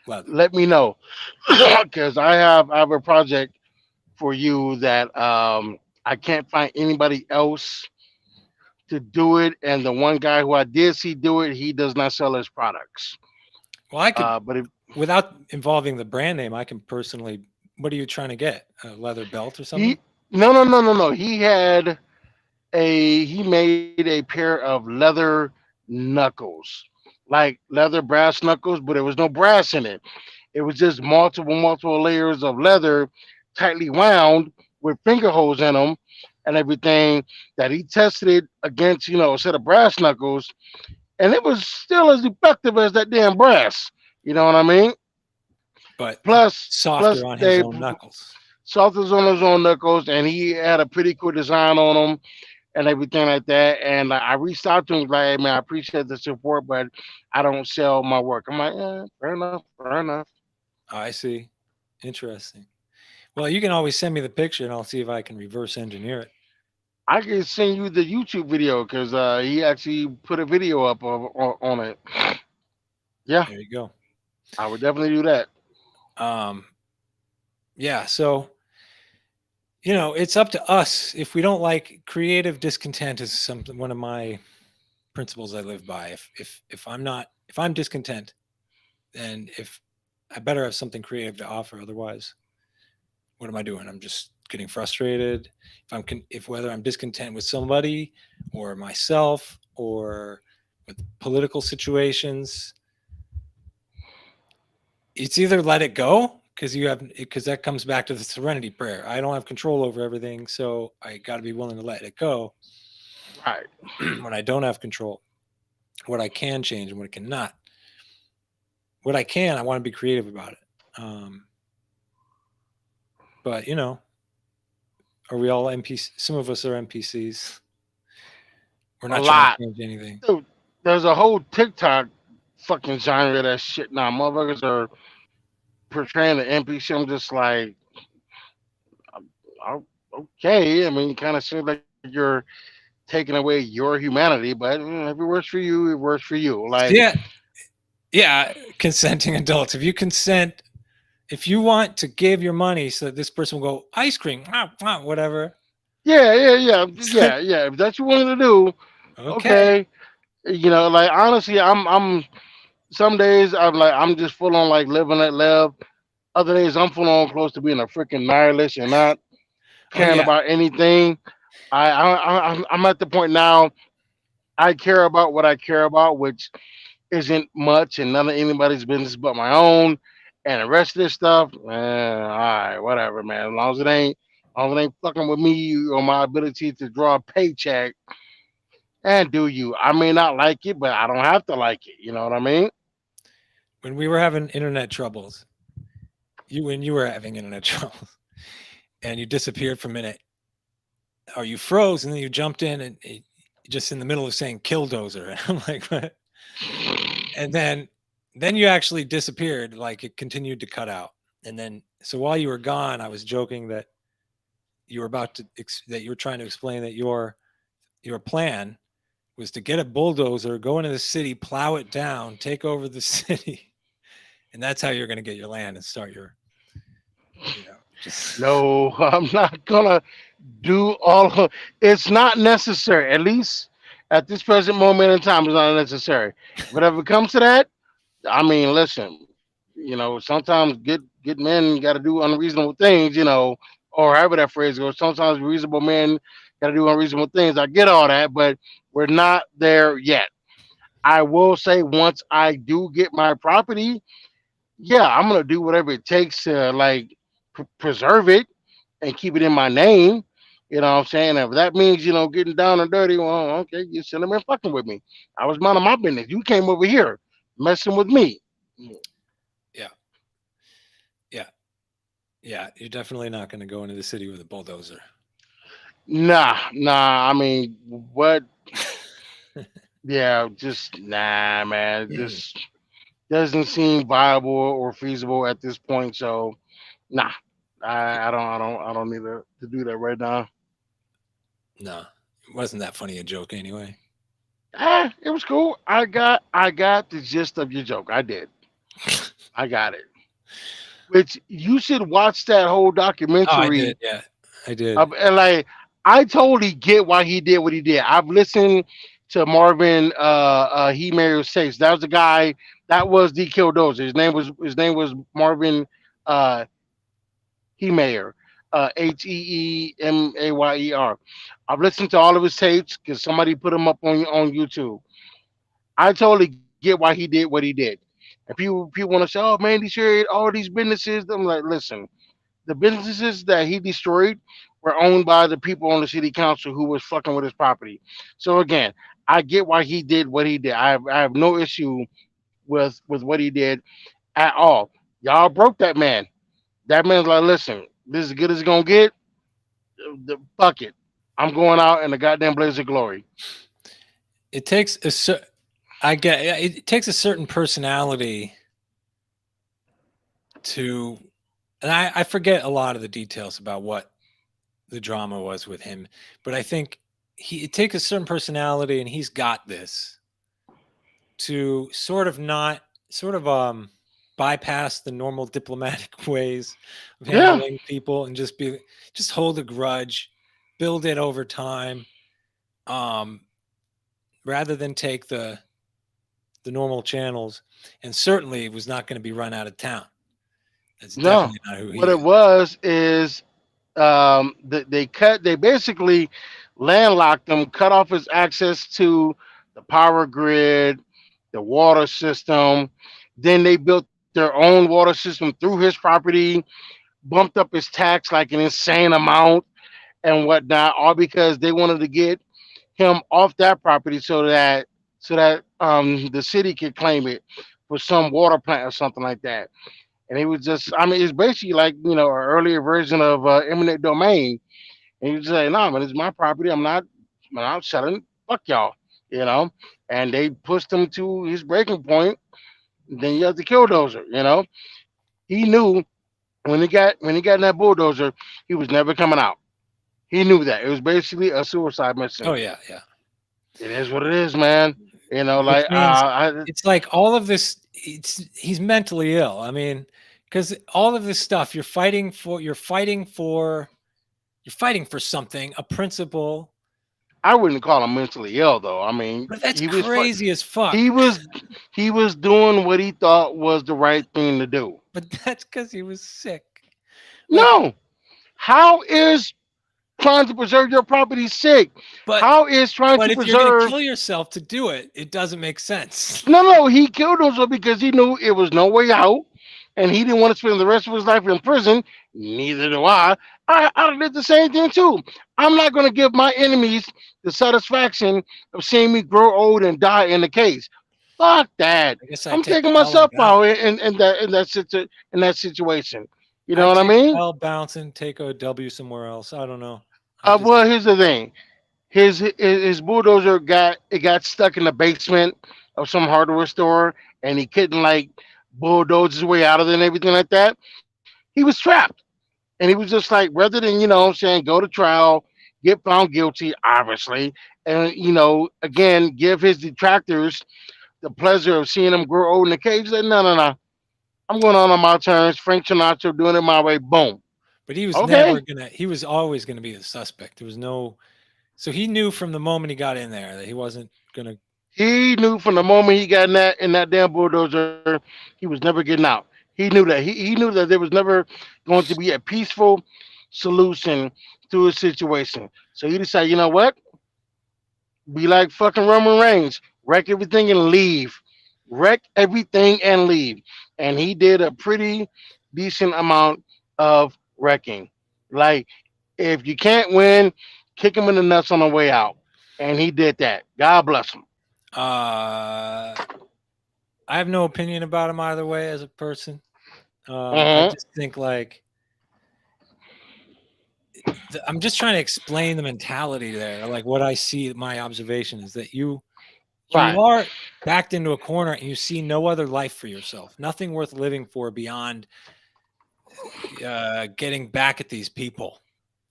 leather. let me know because I have a project for you that I can't find anybody else to do it, and the one guy who I did see do it, he does not sell his products. Well, I could, But if without involving the brand name, I can personally. What are you trying to get? A leather belt or something? he, no, he made a pair of leather knuckles, like leather brass knuckles, but there was no brass in it. It was just multiple layers of leather, tightly wound with finger holes in them, and everything. That he tested it against, a set of brass knuckles, and it was still as effective as that damn brass. You know what I mean? But Plus softer on his they own knuckles. Salters on his own knuckles, and he had a pretty cool design on them and everything like that. And like, I reached out to him like, hey, man, I appreciate the support, but I don't sell my work. I'm like, yeah, fair enough, fair enough. I see. Interesting. Well, you can always send me the picture and I'll see if I can reverse engineer it. I can send you the YouTube video because he actually put a video up on it. Yeah, There you go. I would definitely do that. Um, yeah. So, it's up to us. If we don't like creative discontent is something, one of my principles I live by. If I'm discontent, then if I better have something creative to offer. Otherwise, what am I doing? I'm just getting frustrated, if whether I'm discontent with somebody or myself or with political situations, it's either let it go because that comes back to the serenity prayer. I don't have control over everything, so I got to be willing to let it go. Right. When I don't have control, what I can change and what I cannot. What I can, I want to be creative about it. But are we all NPCs? Some of us are NPCs. We're A not trying to lot. change anything. Dude, there's a whole TikTok fucking genre of that shit now. Motherfuckers are portraying the NPC. I'm just like, oh, okay. I mean, it kind of seems like you're taking away your humanity, but if it works for you, it works for you. Like, Yeah, yeah. Consenting adults. If you want to give your money so that this person will go ice cream, whatever. yeah, yeah, yeah, yeah, yeah. If that's what you wanted to do, Okay. okay. Like honestly, I'm some days I'm just full on like living that live. Other days I'm full on close to being a freaking nihilist and not Oh caring yeah. about anything. I'm at the point now. I care about what I care about, which isn't much and none of anybody's business but my own. And the rest of this stuff, all right, whatever, man. As long as it ain't fucking with me or my ability to draw a paycheck. And do you? I may not like it, but I don't have to like it. You know what I mean? When we were having internet troubles, when you were having internet troubles, and you disappeared for a minute, or you froze and then you jumped in and just in the middle of saying killdozer. I'm like, what? And then you actually disappeared, like it continued to cut out. And then so while you were gone, I was joking that you were that you were trying to explain that your plan was to get a bulldozer, go into the city, plow it down, take over the city, and that's how you're going to get your land and start your, just No, I'm not gonna do all. It's not necessary. At least at this present moment in time, it's not necessary. But if it comes to that, I mean, listen. Sometimes good men got to do unreasonable things. Or however that phrase goes. Sometimes reasonable men got to do unreasonable things. I get all that, but we're not there yet. I will say once I do get my property, yeah, I'm gonna do whatever it takes to like preserve it and keep it in my name. You know what I'm saying? If that means, getting down and dirty, well, okay, you're sitting there fucking with me. I was minding my business. You came over here messing with me. yeah, yeah, yeah. You're definitely not going to go into the city with a bulldozer. Nah, nah. I mean, what? Yeah, just nah, man. This doesn't seem viable or feasible at this point. So, nah, I don't need to do that right now. No, it wasn't that funny a joke anyway. It was cool. I got the gist of your joke. I did. I got it. Which you should watch that whole Oh, I did. documentary. Yeah, I did. And like, I totally get why he did what he did. I've listened to Marvin. He married Six. That was the guy. That was the Killdozer. His name was Marvin. Uh, he Mayer. Heemayer. I've listened to all of his tapes because somebody put them up on YouTube. I totally get why he did what he did. And people want to say, "Oh man, he shared all these businesses." I'm like, listen, the businesses that he destroyed were owned by the people on the city council who was fucking with his property. So again, I get why he did what he did. I have no issue with what he did at all. Y'all broke that man. That man's like, listen, this is as good as it's gonna get. Fuck it. I'm going out in the goddamn blaze of glory. It takes it takes a certain personality to, and I forget a lot of the details about what the drama was with him, but I think it takes a certain personality, and he's got this to sort of not sort of bypass the normal diplomatic ways of Yeah. handling people and just hold a grudge, build it over time, um, rather than take the normal channels, and certainly was not going to be run out of town. That's No. definitely not who What he it is. was is They basically landlocked him, cut off his access to the power grid, the water system. Then they built their own water system through his property, bumped up his tax like an insane amount and whatnot, all because they wanted to get him off that property so that the city could claim it for some water plant or something like that. And it was just, I mean, it's basically like an earlier version of eminent domain. And you just say, no, man, it's my property. I'm not selling. Fuck y'all, you know. And they pushed him to his breaking point. Then you have the killdozer. He knew when he got in that bulldozer, he was never coming out. He knew that it was basically a suicide Oh mission. yeah, yeah. It is what it is, man. Which means it's like all of this. He's mentally ill. I mean, because all of this stuff you're fighting for something, a principle. I wouldn't call him mentally ill though. I mean, But that's crazy as fuck. he was he was doing what he thought was the right thing to do. But that's because he was sick. Like, No, how is trying to preserve your property sick? but How is trying but to if you're gonna preserve? kill yourself to do it, it doesn't make sense. No, he killed himself because he knew it was no way out, and he didn't want to spend the rest of his life in prison. Neither do I. I did the same thing too. I'm not going to give my enemies the satisfaction of seeing me grow old and die in the case. Fuck that. I guess I I'm take the taking L and myself out bounce. in that situation. You I know what I take the mean? L, bounce, and take a W somewhere else. I don't know. I just Well, here's the thing. His bulldozer got stuck in the basement of some hardware store, and he couldn't like bulldoze his way out of it and everything like that. He was trapped, and he was just like, rather than what I'm saying, go to trial, get found guilty, obviously, and again give his detractors the pleasure of seeing him grow old in the cage. He said, no, no, no, I'm going on my terms. Frank Sinatra doing it my way. Boom. But he was Okay. never gonna. He was always gonna be the suspect. There was no. So he knew from the moment he got in there that he wasn't gonna. He knew from the moment he got in that damn bulldozer, he was never getting out. He knew that. He knew that there was never going to be a peaceful solution to his situation. So he decided, you know what? Be like fucking Roman Reigns. Wreck everything and leave. Wreck everything and leave. And he did a pretty decent amount of wrecking. Like, if you can't win, kick him in the nuts on the way out. And he did that. God bless him. Uh, I have no opinion about him either way as a person. I Uh-huh. just think like I'm just trying to explain the mentality there. Like what I see, my observation is that you Right. are backed into a corner and you see no other life for yourself, nothing worth living for beyond getting back at these people.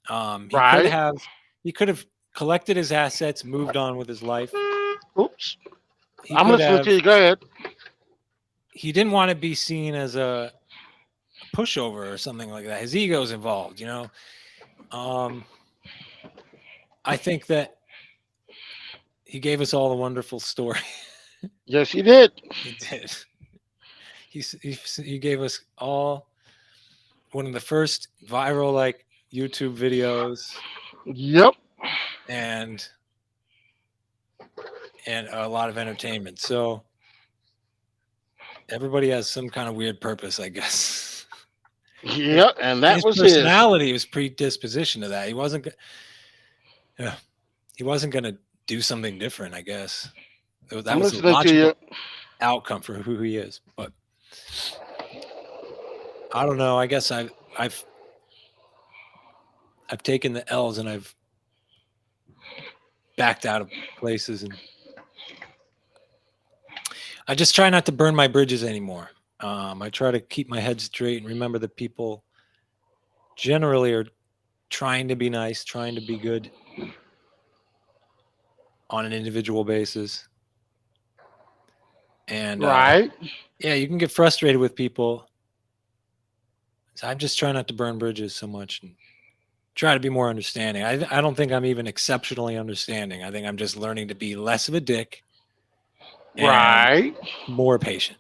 He could Right. have he could have collected his assets, moved on with his life. Oops. He I'm could listening to have. you. Go ahead. He didn't want to be seen as a pushover or something like that. His ego's involved, you know. Um, I think that he gave us all a wonderful story. Yes, you did. He did. He gave us all one of the first viral like YouTube videos Yep. and a lot of entertainment. So everybody has some kind of weird purpose, I guess. Yep. And And that his was his. personality was predisposition to that. Yeah, he wasn't going to do something different, I guess. That I'm was a listening to logical you. outcome for who he is. But I don't know. I guess I've taken the L's and I've backed out of places, and I just try not to burn my bridges anymore. I try to keep my head straight and remember that people generally are trying to be nice, trying to be good on an individual basis. And Right. yeah, you can get frustrated with people. So I'm just trying not to burn bridges so much and try to be more understanding. I don't think I'm even exceptionally understanding. I think I'm just learning to be less of a dick and Right. more patient.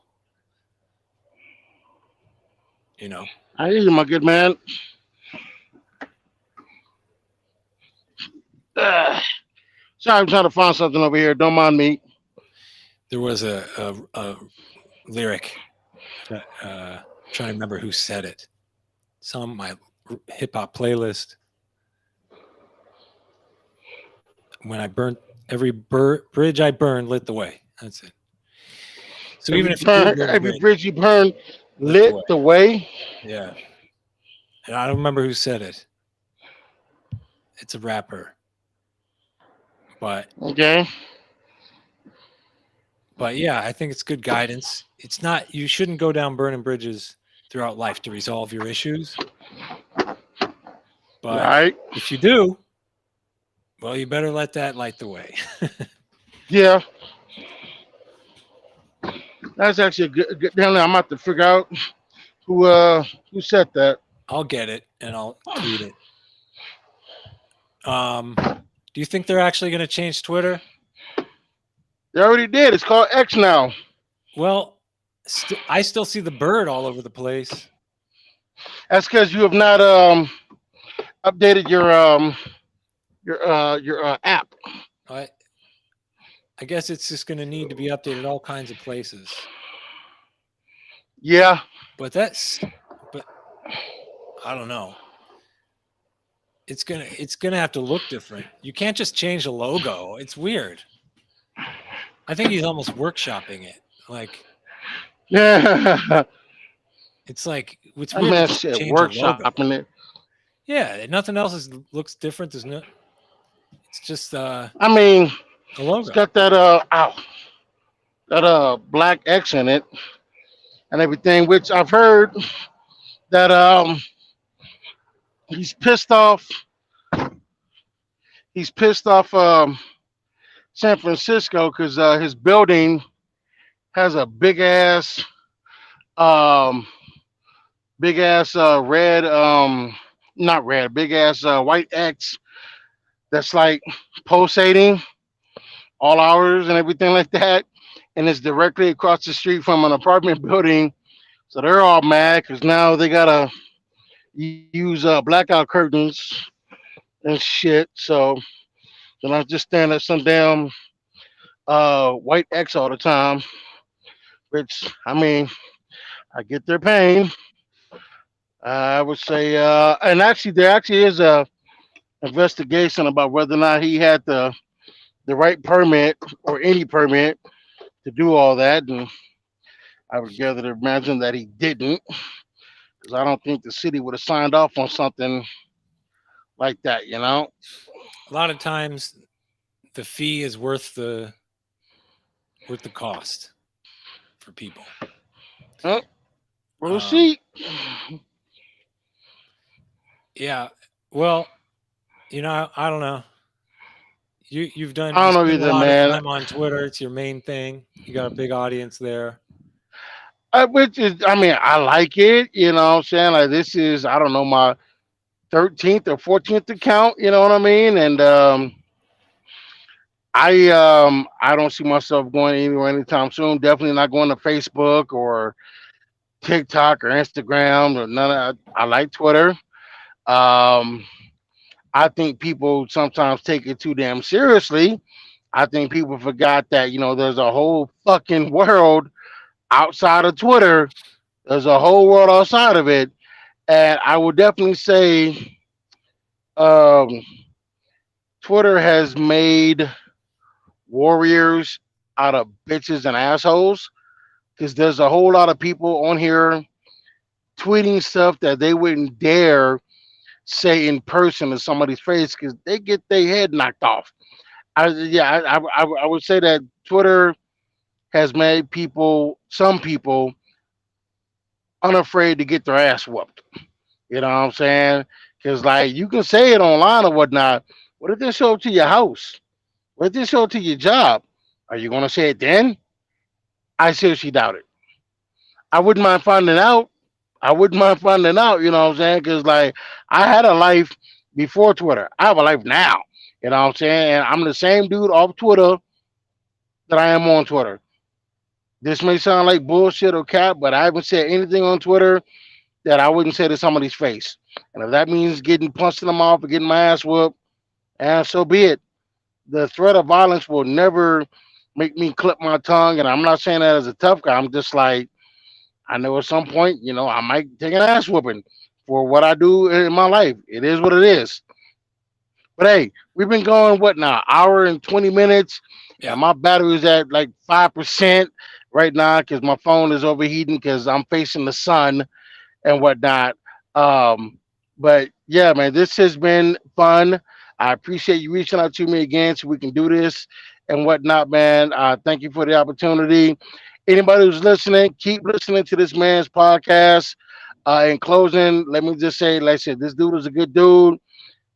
You know, I hear you, my good man. Uh, sorry, I'm trying to find something over here. Don't mind me. There was a lyric. Trying to remember who said it. Some my hip hop playlist. When I burnt every bridge I burned lit the way. That's it. So even if you do burn a Every bridge, bridge you burn lit the lit way. the way. Yeah, and I don't remember who said it. It's a rapper, but Okay. yeah, I think it's good guidance. It's not you shouldn't go down burning bridges throughout life to resolve your issues. But Right. if you do, well, you better let that light the way. Yeah. That's actually a good damn. I'm about to figure out who said that. I'll get it and I'll tweet it. Do you think they're actually going to change Twitter? They already did. It's called X now. Well, I still see the bird all over the place. That's because you have not updated your app. I I guess it's just going to need to be updated all kinds of places. Yeah. But but I don't know. It's gonna have to look different. You can't just change the logo. It's weird. I think he's almost workshopping it. Like Yeah. it's like it's That weird to man just said change a logo. workshopping it. Yeah, nothing else looks different. There's no. It's just I mean, a it's logo. got that that black X in it and everything, which I've heard that he's pissed off. He's pissed off San Francisco because his building has a um big ass red not red, big ass white X that's like pulsating all hours and everything like that, and it's directly across the street from an apartment building. So they're all mad because now they gotta use blackout curtains and shit. So they're not just staring at some damn white X all the time. Which I mean, I get their pain. I would say, and actually, there actually is a investigation about whether or not he had the right permit or any permit to do all that, and I would gather to imagine that he didn't, because I don't think the city would have signed off on something like that. You know? A lot of times, the fee is worth the cost for people. Huh? We'll Um, see. yeah. Well, I don't know. I You don't know spend a either, lot of man. time on Twitter. It's your main thing. You got a big audience there. Which is, I mean, I like it. You know what I'm saying? Like, this is, I don't know, my 13th or 14th account. You know what I mean? And I don't see myself going anywhere anytime soon. Definitely not going to Facebook or TikTok or Instagram or none of that. I like Twitter. Um, I think people sometimes take it too damn seriously. I think people forgot that, there's a whole fucking world outside of Twitter. There's a whole world outside of it. And I would definitely say um, Twitter has made warriors out of bitches and assholes, because there's a whole lot of people on here tweeting stuff that they wouldn't dare say in person to somebody's face because they get their head knocked off. I would say that Twitter has made some people, unafraid to get their ass whooped. You know what I'm saying? Because like you can say it online or whatnot. What if they show up to your house? What if they show up to your job? Are you gonna say it then? I seriously doubt it. I wouldn't mind finding out. I wouldn't mind finding out. You know what I'm saying? Because like I had a life before Twitter. I have a life now. You know what I'm saying? And I'm the same dude off Twitter that I am on Twitter. This may sound like bullshit or cap, but I haven't said anything on Twitter that I wouldn't say to somebody's face. And if that means getting punched in the mouth or getting my ass whooped, and so be it. The threat of violence will never make me clip my tongue, and I'm not saying that as a tough guy. I'm just like, I know at some point, I might take an ass whooping for what I do in my life. It is what it is. But hey, we've been going what now? Hour and 20 minutes, Yeah. and my battery is at like 5% right now because my phone is overheating because I'm facing the sun and whatnot. Um, but yeah, man, this has been fun. I appreciate you reaching out to me again so we can do this and whatnot, man. Thank you for the opportunity. Anybody who's listening, keep listening to this man's podcast. In closing, let me just say, like I said, this dude is a good dude.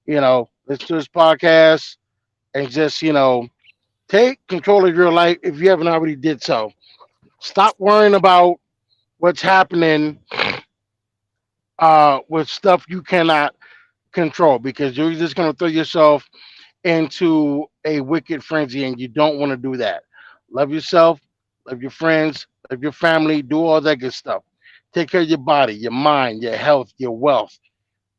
Listen to his podcast and just, take control of your life if you haven't already did so. Stop worrying about what's happening with stuff you cannot control because you're just going to throw yourself into a wicked frenzy and you don't want to do that. Love yourself, love your friends, love your family, do all that good stuff. Take care of your body, your mind, your health, your wealth.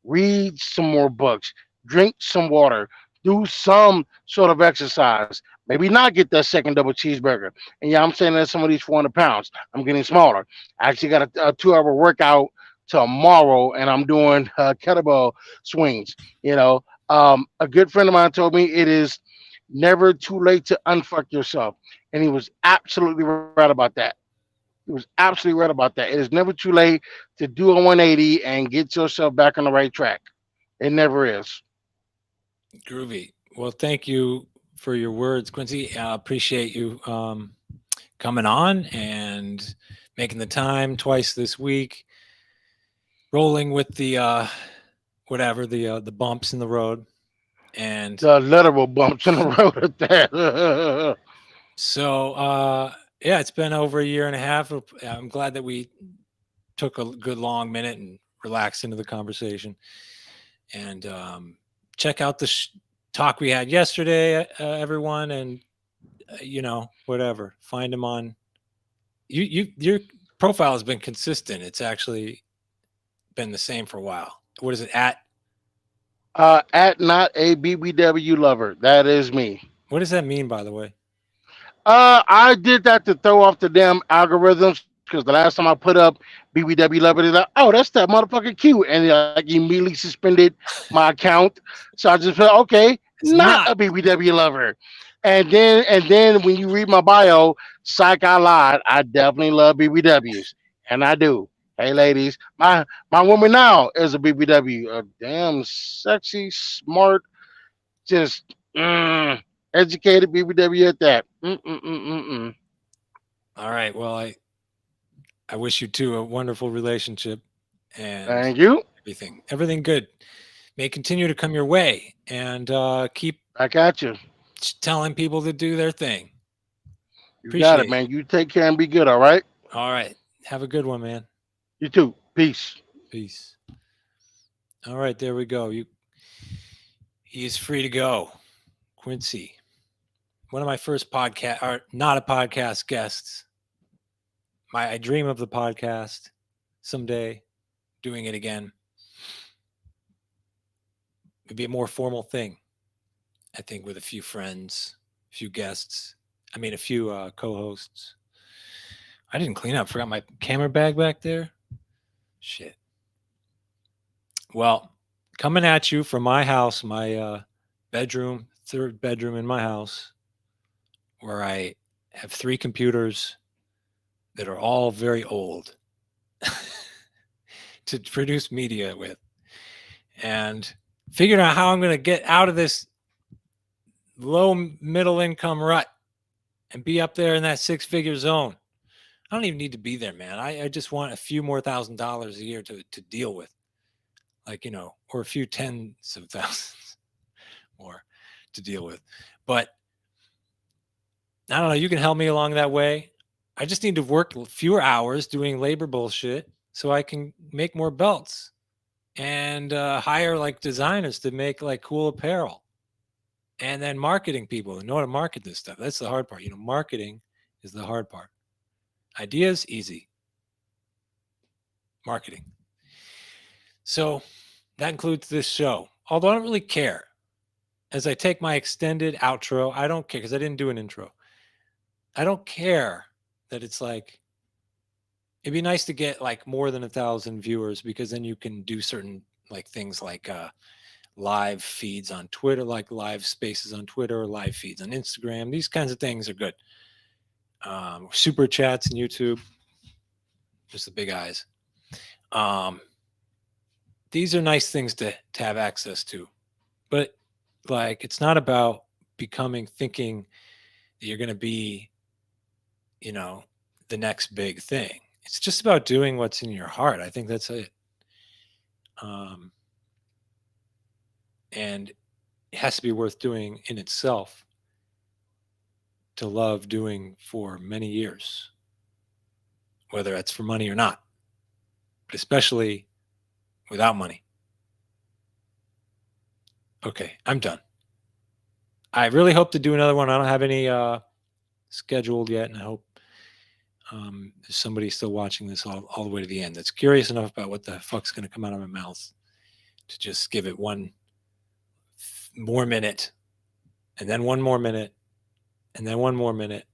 Read some more books, drink some water, do some sort of exercise. Maybe not get that second double cheeseburger. And yeah, I'm saying that some of these 400 pounds, I'm getting smaller. I actually got a 2 hour workout tomorrow and I'm doing kettlebell swings. A good friend of mine told me it is never too late to unfuck yourself. And he was absolutely right about that. He was absolutely right about that. It is never too late to do a 180 and get yourself back on the right track. It never is. Groovy. Well, thank you for your words, Quincy. I appreciate you coming on and making the time twice this week, rolling with the whatever the bumps in the road. And The literal bumps in the road at that. so yeah, it's been over a year and a half. I'm glad that we took a good long minute and relaxed into the conversation. And check out the talk we had yesterday, everyone, and whatever. Find him on your profile has been consistent. It's actually been the same for a while. What is it at? At not a BBW lover. That is me. What does that mean, by the way? I did that to throw off the damn algorithms because the last time I put up BBW lover, they're like, oh, that's that motherfucking cute, and like immediately suspended my account. So I just felt okay, It's not not. a BBW lover. And then when you read my bio, psych, I lied. I definitely love BBWs, and I do. Hey, ladies, my woman now is a BBW, a damn sexy, smart, just educated BBW at that. Mm-mm-mm-mm-mm. All right. Well, I wish you two a wonderful relationship and Thank you. everything good. May continue to come your way and keep I got you. telling people to do their thing. You got it, Appreciate you. man. You take care and be good, all right? All right. Have a good one, man. You too. Peace. Peace. All right, there we go. He is free to go. Quincy, one of my first podcast, or not a podcast guests. I dream of the podcast someday, doing it again. It'd be a more formal thing, I think, with a few friends, a few guests. I mean, a few co-hosts. I didn't clean up. Forgot my camera bag back there. Shit. Well, coming at you from my house, my bedroom, third bedroom in my house, where I have 3 computers that are all very old to produce media with, and figuring out how I'm going to get out of this low middle income rut and be up there in that 6-figure zone. I don't even need to be there, man. I just want a few more $1,000s a year to deal with, like, or a few tens of thousands more to deal with. But I don't know. You can help me along that way. I just need to work fewer hours doing labor bullshit so I can make more belts and hire like designers to make like cool apparel, and then marketing people who know how to market this stuff. That's the hard part. Marketing is the hard part. Ideas, easy. Marketing. So that includes this show. Although I don't really care. as I take my extended outro, I don't care because I didn't do an intro. I don't care that it's like, it'd be nice to get like more than 1,000 viewers because then you can do certain like things like live feeds on Twitter, like live spaces on Twitter, live feeds on Instagram. These kinds of things are good. Super chats and YouTube, just the big eyes. These are nice things to have access to, but like it's not about thinking that you're going to be, you know, the next big thing. It's just about doing what's in your heart. I think that's it. And it has to be worth doing in itself to love doing for many years, whether that's for money or not, but especially without money. Okay, I'm done. I really hope to do another one. I don't have any scheduled yet, and I hope there's somebody still watching this all the way to the end that's curious enough about what the fuck's going to come out of my mouth to just give it one more minute, and then one more minute, and then one more minute,